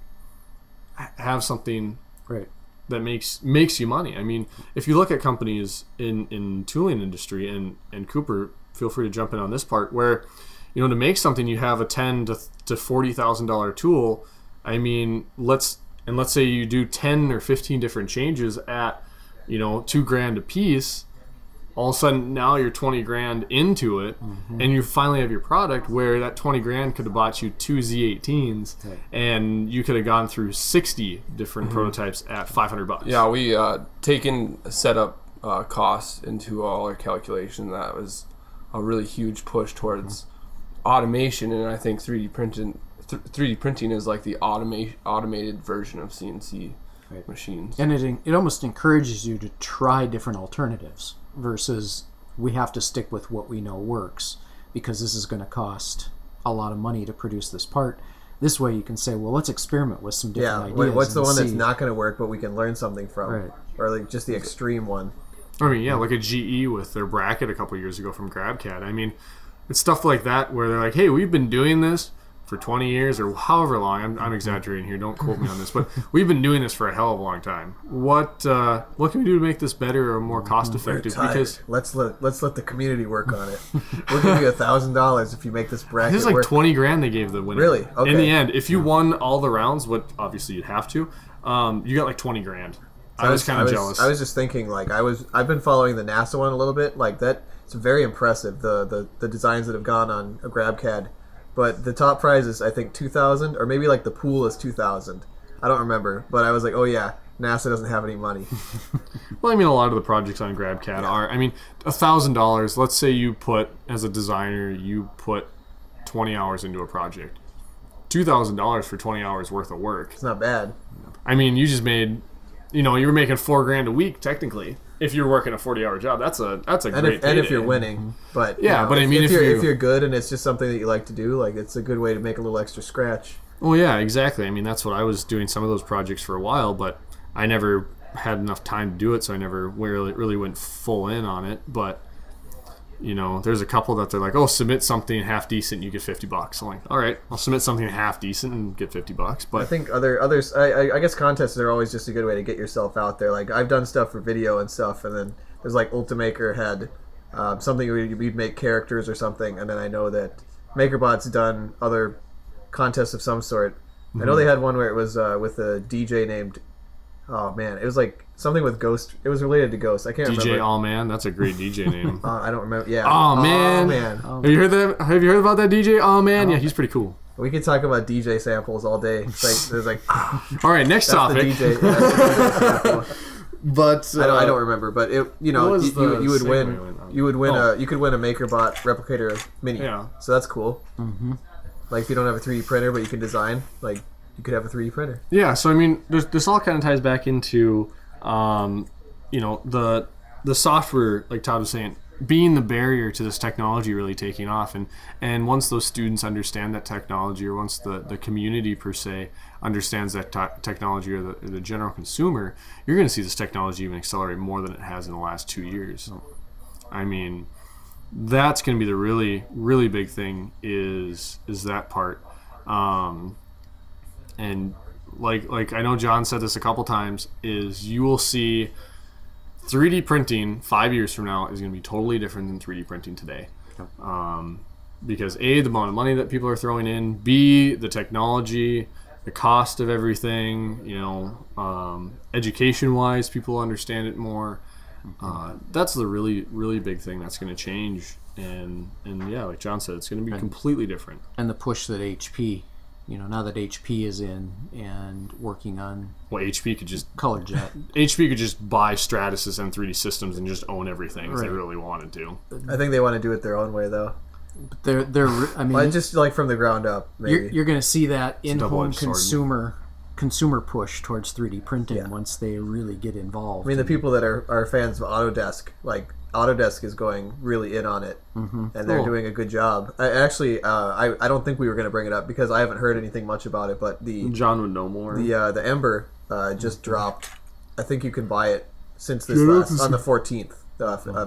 have something Right. that makes you money. I mean, if you look at companies in tooling industry, and Cooper, feel free to jump in on this part, where to make something you have a $10,000 to $40,000 tool. I mean, let's say you do 10 or 15 different changes at $2 grand a piece. All of a sudden now you're 20 grand into it, and you finally have your product where that 20 grand could have bought you 2 Z18s, and you could have gone through 60 different prototypes at $500. Yeah, we taken setup costs into all our calculation. That was a really huge push towards automation, and I think 3D printing is like the automated version of CNC machines. And it almost encourages you to try different alternatives versus we have to stick with what we know works because this is going to cost a lot of money to produce this part. This way you can say, well, let's experiment with some different ideas. What's the one see. that's not going to work but we can learn something from? Right. Or like just the extreme one. I mean, yeah, like a GE with their bracket a couple years ago from GrabCAD. I mean, it's stuff like that where they're like, hey, we've been doing this for 20 years or however long. I'm exaggerating here. Don't quote me on this, but we've been doing this for a hell of a long time. What can we do to make this better or more cost effective? Because let's let the community work on it. We'll give you $1,000 if you make this bracket. this is like work. 20 grand they gave the winner. Really? Okay. In the end, if you won all the rounds, what obviously you'd have to, you got like 20 grand. I was kind of jealous. I was just thinking, like, I've been following the NASA one a little bit, like that. It's very impressive, the designs that have gone on a GrabCAD. But the top prize is, I think, $2,000, or maybe like the pool is $2,000. I don't remember, but I was like, oh yeah, NASA doesn't have any money. Well, I mean, a lot of the projects on GrabCAD are. I mean, $1,000. Let's say you put, as a designer, you put 20 hours into a project. $2,000 for 20 hours worth of work. It's not bad. I mean, you just made, you were making $4 grand a week technically. If you're working a 40-hour job, that's a great payday. And if you're winning, but yeah, but I mean, if you're good and it's just something that you like to do, like it's a good way to make a little extra scratch. Well, yeah, exactly. I mean, that's what I was doing some of those projects for a while, but I never had enough time to do it, so I never really went full in on it. But there's a couple that they're like, oh, submit something half decent, you get $50. I'm like, all right, I'll submit something half decent and get $50. But I think others, I guess contests are always just a good way to get yourself out there. Like I've done stuff for video and stuff, and then there's like Ultimaker had something we'd make characters or something, and then I know that MakerBot's done other contests of some sort. I know they had one where it was with a DJ named, oh man, it was like something with Ghost. It was related to Ghost. I can't remember. DJ All Man, that's a great DJ name. I don't remember. Yeah. Oh man. Have you heard that? Have you heard about that DJ? Oh man, yeah, he's pretty cool. We could talk about DJ samples all day. It's like there's like. All right, next topic. The DJ, that's the DJ sample. But I don't remember, but it you would win. You would win you could win a MakerBot replicator mini. Yeah. So that's cool. Mm-hmm. Like if you don't have a 3D printer, but you can design, like you could have a 3D printer. Yeah. So I mean, this all kind of ties back into, the software, like Todd was saying, being the barrier to this technology really taking off, and once those students understand that technology, or once the community per se understands that technology, or the general consumer, you're going to see this technology even accelerate more than it has in the last 2 years. I mean, that's going to be the really, really big thing is that part. And like I know John said this a couple times, is you will see 3D printing 5 years from now is going to be totally different than 3D printing today. Because A, the amount of money that people are throwing in, B, the technology, the cost of everything, education-wise, people understand it more. That's the really, really big thing that's going to change. And yeah, like John said, it's going to be completely different. And the push that HP, now that HP is in and working on... Well, HP could just... ColorJet. HP could just buy Stratasys and 3D Systems and just own everything if they really wanted to. I think they want to do it their own way, though. But I mean... just like from the ground up, maybe. You're going to see that in-home consumer push towards 3D printing once they really get involved. I mean, the people that are fans of Autodesk, like Autodesk is going really in on it, and they're doing a good job. I don't think we were going to bring it up because I haven't heard anything much about it. But John would know more. The Ember just dropped. I think you can buy it since this last on the 14th,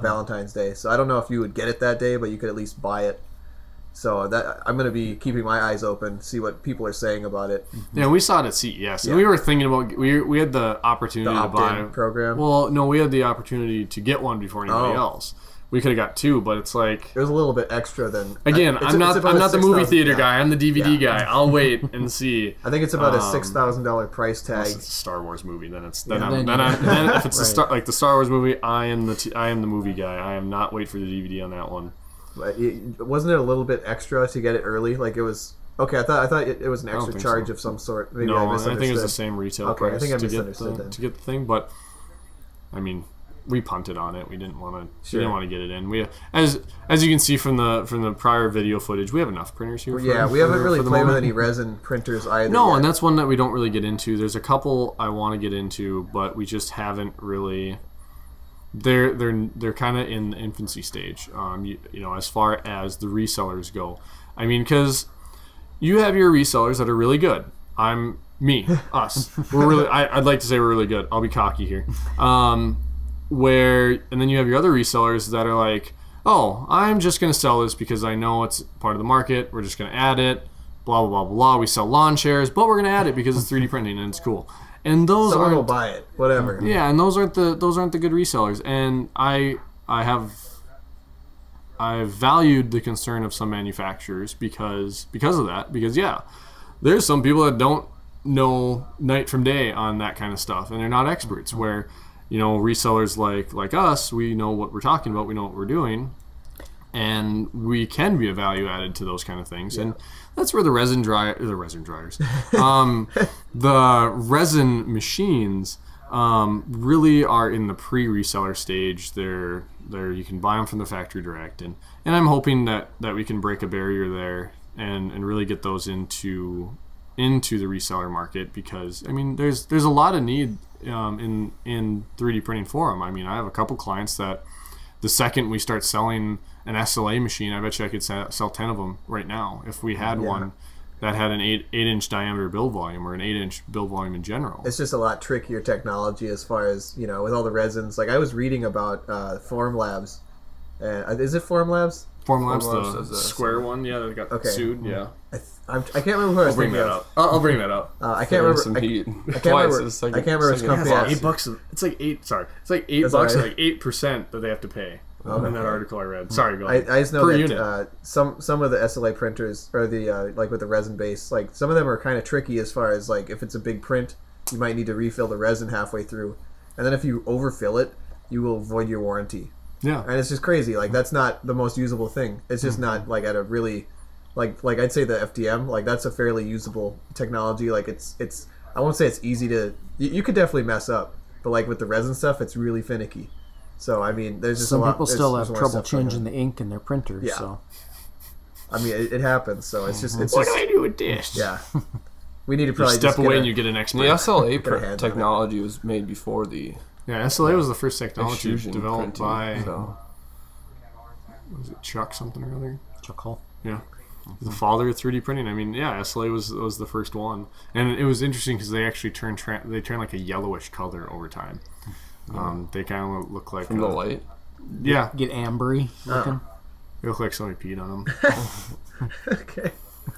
Valentine's Day. So I don't know if you would get it that day, but you could at least buy it. So that I'm going to be keeping my eyes open, see what people are saying about it. Yeah, we saw it at CES, and we were thinking about we had the opportunity to buy it. Program. Well, no, we had the opportunity to get one before anybody else. We could have got two, but it's like it was a little bit extra than. Again, I'm not the movie theater guy. I'm the DVD guy. I'll wait and see. I think it's about a $6,000 price tag. Unless it's a Star Wars movie, then it's then if it's like the Star Wars movie, I am the movie guy. I am not wait for the DVD on that one. Wasn't it a little bit extra to get it early? Like it was okay. I thought it was an extra charge of some sort. Maybe I misunderstood. I think it was the same retail price. I think I misunderstood to get the thing, but I mean, we punted on it. We didn't want to get it in. We as you can see from the prior video footage, we have enough printers here. We haven't really played with any resin printers either. No, and that's one that we don't really get into. There's a couple I want to get into, but we just haven't really. They're kind of in the infancy stage, as far as the resellers go. I mean, because you have your resellers that are really good. Us. We're really. I'd like to say we're really good. I'll be cocky here. And then you have your other resellers that are like, oh, I'm just going to sell this because I know it's part of the market. We're just going to add it. Blah blah blah blah. We sell lawn chairs, but we're going to add it because it's 3D printing and it's cool. And those someone will buy it, whatever. Yeah, and those aren't the good resellers. And I've valued the concern of some manufacturers because of that. Because there's some people that don't know night from day on that kind of stuff, and they're not experts. Where resellers like us, we know what we're talking about, we know what we're doing, and we can be a value added to those kind of things. And that's where the resin dryers, the resin machines really are in the pre-reseller stage. They're you can buy them from the factory direct, and I'm hoping that we can break a barrier there and really get those into the reseller market, because I mean there's a lot of need in 3D printing for them. I mean, I have a couple clients that the second we start selling an SLA machine, I bet you I could sell 10 of them right now if we had one. that had an 8-inch diameter build volume or an 8-inch build volume in general. It's just a lot trickier technology as far as, with all the resins. Like I was reading about Formlabs. Is it Formlabs? Formlabs, the square one, yeah, that got sued, yeah. I can't remember who I was thinking of. I'll bring that up. I can't remember. I can't remember which company. It's like $8 or like 8% that they have to pay. In that article I read. Sorry, go ahead. I just know that some of the SLA printers or the like with the resin base, like some of them are kind of tricky as far as like if it's a big print, you might need to refill the resin halfway through, and then if you overfill it, you will void your warranty. Yeah, and it's just crazy. Like that's not the most usable thing. It's just not like at a really like I'd say the FDM, like that's a fairly usable technology. Like it's I won't say it's easy to you could definitely mess up, but like with the resin stuff, it's really finicky. So I mean, there's just some people still have trouble changing the ink in their printers. Yeah. So I mean, it happens. So it's just what do I do with this? Yeah, we need to probably step away and you get an expert. The SLA technology was made before the. Yeah, SLA was the first technology developed printing, by. So. Was it Chuck something or other? Chuck Hull. Yeah. The father of 3D printing. I mean, yeah, SLA was the first one, and it was interesting because they actually turned like a yellowish color over time. They kind of look like from the light. Yeah, get ambery looking. They look like somebody peed on them. Okay.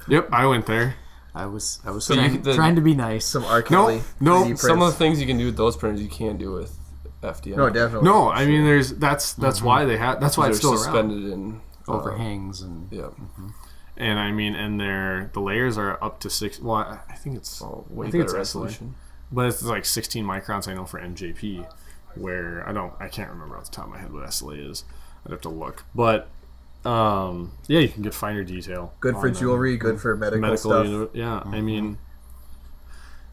Yep, I went there. I was trying to be nice. Some arcade. No. Some of the things you can do with those printers you can't do with FDM. No, definitely. No, I mean, that's why they had. That's why it's still suspended around. in overhangs and yeah. And I mean, and the layers are up to 6. Well, I think it's way I think better it's resolution. But it's like 16 microns. I know for NJP, where I can't remember off the top of my head what SLA is. I'd have to look, but yeah, you can get finer detail. Good for jewelry. Good for medical stuff. Yeah, I mean.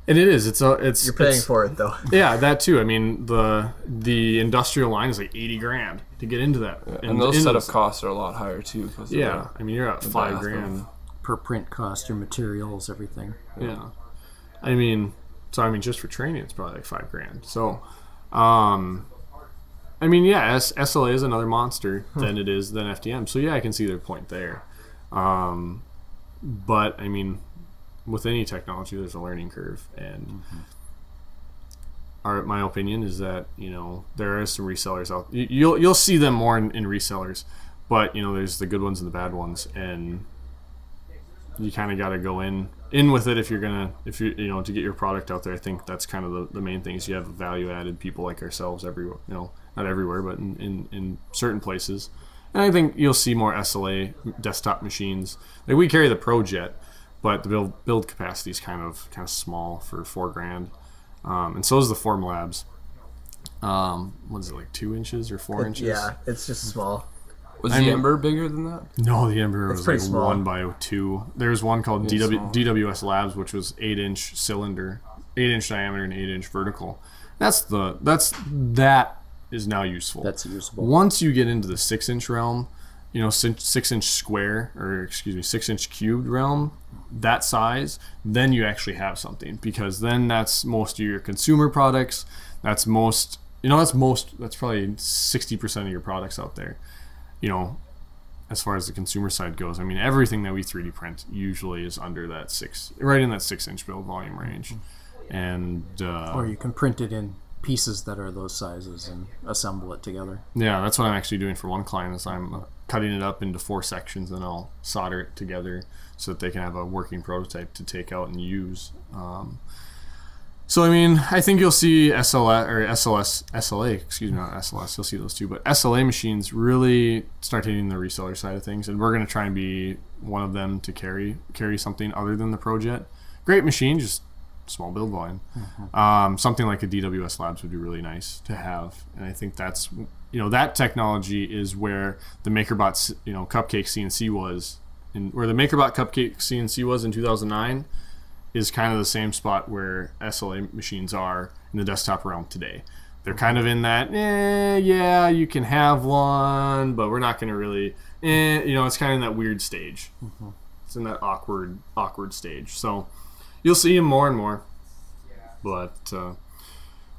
And it is. It's you're paying for it though. Yeah, that too. I mean, the industrial line is like $80,000 to get into that, yeah, and those setup costs are a lot higher too. Yeah, I mean, you're at $5,000 per print cost, your materials, everything. Yeah, I mean, just for training, it's probably like $5,000. So, I mean, yeah, SLA is another monster than FDM. So yeah, I can see their point there. But I mean. With any technology, there's a learning curve, and my opinion is that there are some resellers out. You'll see them more in resellers, but there's the good ones and the bad ones, and you kind of got to go in with it if you're to get your product out there. I think that's kind of the main thing is you have value added people like ourselves everywhere. Not everywhere, but in certain places, and I think you'll see more SLA desktop machines. Like we carry the ProJet. But the build capacity is kind of small for $4,000, and so is the Formlabs. What is it, like 2 inches or 4 inches? Yeah, it's just small. Was the Ember bigger than that? No, the Ember was like small. 1x2. There's one called DWS Labs, which was 8-inch cylinder, 8-inch diameter and 8-inch vertical. That is now useful. That's usable. Once you get into the 6-inch realm. 6-inch square, or 6-inch cubed realm, that size, then you actually have something, because then that's most of your consumer products. That's probably 60% of your products out there. As far as the consumer side goes, I mean, everything that we 3D print usually is under that right in that 6-inch build volume range, and or you can print it in pieces that are those sizes and assemble it together. Yeah, that's what I'm actually doing for one client. Is I'm cutting it up into 4 sections, and I'll solder it together so that they can have a working prototype to take out and use. So I mean, I think you'll see SLA, excuse me, not SLS. You'll see those too, but SLA machines really start hitting the reseller side of things, and we're going to try and be one of them to carry something other than the ProJet. Great machine, just small build volume. Something like a DWS Labs would be really nice to have, and I think that's that technology is where the MakerBot Cupcake CNC was, where the MakerBot Cupcake CNC was in 2009, is kind of the same spot where SLA machines are in the desktop realm today. They're kind of in that yeah, you can have one, but we're not going to really it's kind of in that weird stage. It's in that awkward stage. So you'll see him more and more. But,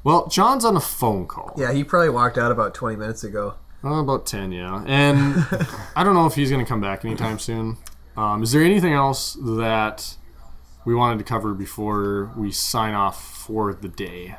well, John's on a phone call. Yeah, he probably walked out about 20 minutes ago. About 10, yeah. And I don't know if he's going to come back anytime soon. Is there anything else that we wanted to cover before we sign off for the day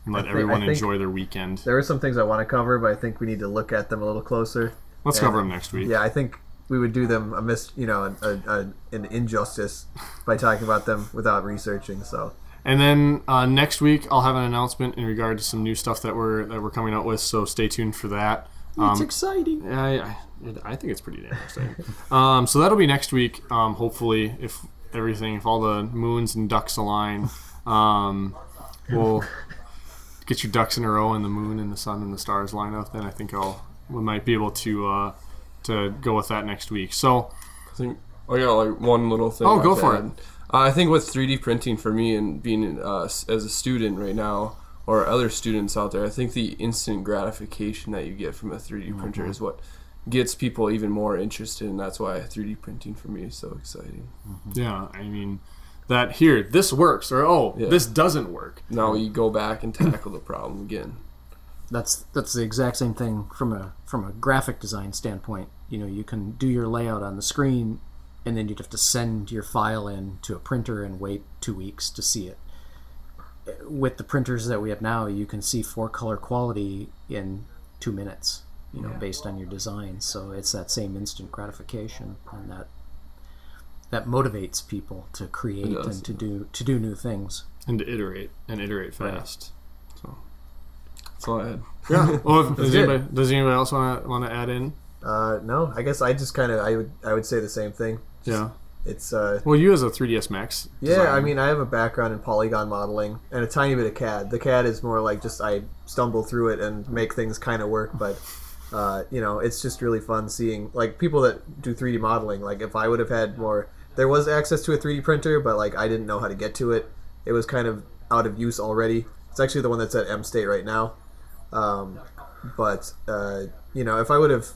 and let everyone enjoy their weekend. There are some things I want to cover, but I think we need to look at them a little closer. Let's cover them next week. Yeah, I think we would do them an injustice by talking about them without researching. So. And then next week I'll have an announcement in regard to some new stuff that we're coming out with. So stay tuned for that. It's exciting. I think it's pretty damn exciting. So that'll be next week. Hopefully, if all the moons and ducks align, we'll get your ducks in a row and the moon and the sun and the stars line up. Then I think we might be able to go with that next week. So I think I got like one little thing. Oh, go for it. I think with 3D printing for me and being as a student right now, or other students out there, I think the instant gratification that you get from a 3D printer is what gets people even more interested, and that's why 3D printing for me is so exciting. Yeah, I mean, this works, or this doesn't work. Now you go back and tackle the problem again. That's the exact same thing from a graphic design standpoint. You can do your layout on the screen, and then you'd have to send your file in to a printer and wait 2 weeks to see it. With the printers that we have now, you can see 4-color quality in 2 minutes, based on your design. So it's that same instant gratification, and that motivates people to create and to do new things and to iterate fast. Right. So that's all I had. Yeah. Well, does anybody else want to add in? No, I guess I just I would say the same thing. Yeah. It's well, you as a 3ds Max designer. I mean, I have a background in polygon modeling and a tiny bit of CAD. The CAD is more like just I stumble through it and make things kind of work, but it's just really fun seeing like people that do 3D modeling. Like if I would have had more, there was access to a 3D printer, but like I didn't know how to get to it. It was kind of out of use already. It's actually the one that's at M State right now. But if I would have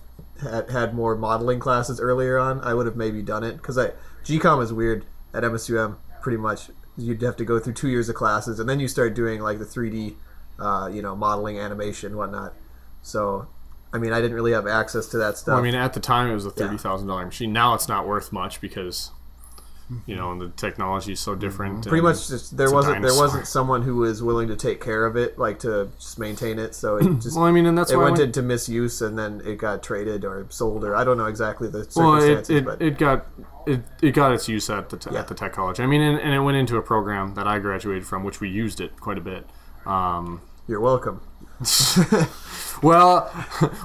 had more modeling classes earlier on, I would have maybe done it, because GCOM is weird at MSUM. Pretty much, you'd have to go through 2 years of classes, and then you start doing like the 3D, modeling, animation, whatnot. So, I mean, I didn't really have access to that stuff. Well, I mean, at the time it was a $30,000 machine. Now it's not worth much because the technology is so different. Pretty much, just there wasn't someone who was willing to take care of it, like to just maintain it. So it just and that's it why went into misuse, and then it got traded or sold, or I don't know exactly the circumstances. Well, it got its use at the tech college. I mean, and it went into a program that I graduated from, which we used it quite a bit. You're welcome. Well,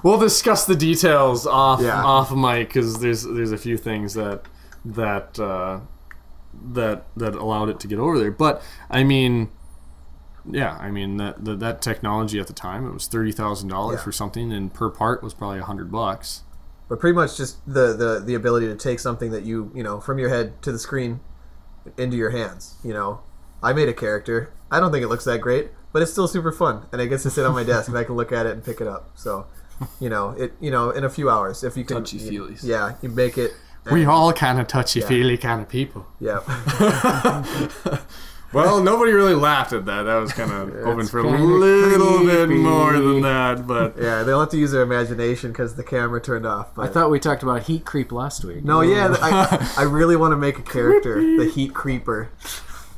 we'll discuss the details off mic, because there's a few things that allowed it to get over there. But I mean, that technology at the time, it was $30,000 for something, and per part was probably $100. But pretty much just the ability to take something that you from your head to the screen into your hands. I made a character. I don't think it looks that great, but it's still super fun, and it gets to sit on my desk and I can look at it and pick it up. So, in a few hours, if you can, touchy-feelies. Yeah, you make it. We all kind of touchy-feely kind of people. Yeah. Well, nobody really laughed at that. That was kind of hoping for a little bit more than that, but yeah, they'll have to use their imagination because the camera turned off. But I thought we talked about heat creep last week. No, yeah, I really want to make a character, the heat creeper.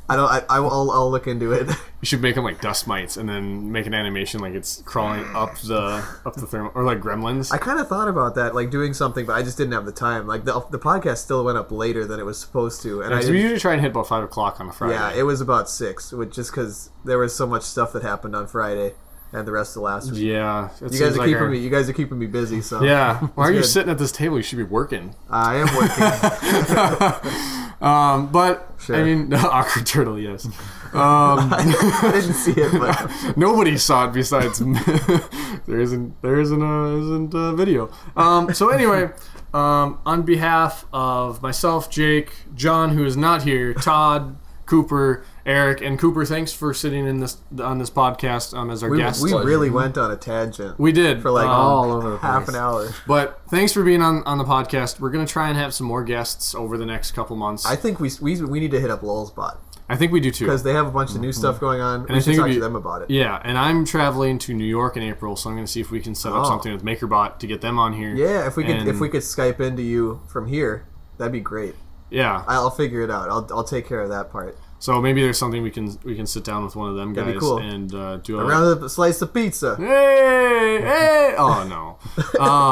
I'll look into it. You should make them like dust mites, and then make an animation like it's crawling up the thermal, or like Gremlins. I kind of thought about that, like doing something, but I just didn't have the time. Like the podcast still went up later than it was supposed to, and we usually try and hit about 5 o'clock on a Friday. Yeah, it was about 6, just because there was so much stuff that happened on Friday and the rest of last week. Yeah, you guys are keeping me busy. So yeah, why are you sitting at this table? You should be working. I am working. But sure. I mean, awkward turtle, yes. I didn't see it, but nobody saw it besides there isn't a video. So anyway, on behalf of myself, Jake, John, who is not here, Todd, Cooper, Eric, and Cooper, thanks for sitting on this podcast as our guest. We really went on a tangent. We did for like all over the place. Half an hour. But thanks for being on the podcast. We're gonna try and have some more guests over the next couple months. I think we need to hit up LulzBot. I think we do too, because they have a bunch of new stuff going on. And we should talk to them about it. Yeah, and I'm traveling to New York in April, so I'm going to see if we can set up something with MakerBot to get them on here. Yeah, if we could Skype into you from here, that'd be great. Yeah. I'll figure it out. I'll take care of that part. So maybe there's something we can sit down with one of them guys That'd be cool. and do A round of a slice of pizza. Hey! Oh no!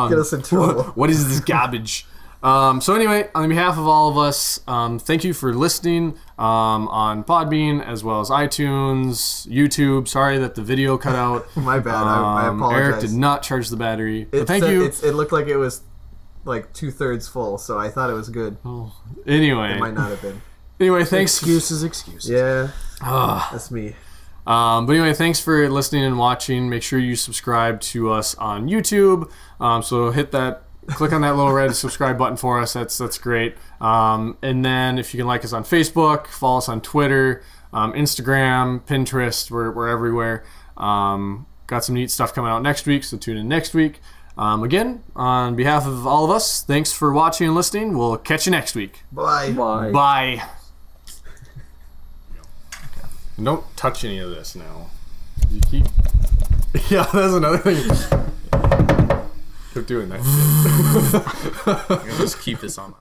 Get us in trouble. What is this garbage? So anyway, on behalf of all of us, thank you for listening on Podbean as well as iTunes, YouTube. Sorry that the video cut out. My bad. I apologize. Eric did not charge the battery. But thank you. It looked like it was like 2/3 full, so I thought it was good. Oh. Anyway, it might not have been. Anyway, thanks. Excuses. Yeah, that's me. But anyway, thanks for listening and watching. Make sure you subscribe to us on YouTube. So hit that, click on that little red subscribe button for us. That's great. And then if you can like us on Facebook, follow us on Twitter, Instagram, Pinterest. We're everywhere. Got some neat stuff coming out next week, so tune in next week. Again, on behalf of all of us, thanks for watching and listening. We'll catch you next week. Bye. Bye. And don't touch any of this now. You keep... Yeah, that's another thing. Keep doing that. Just keep this on.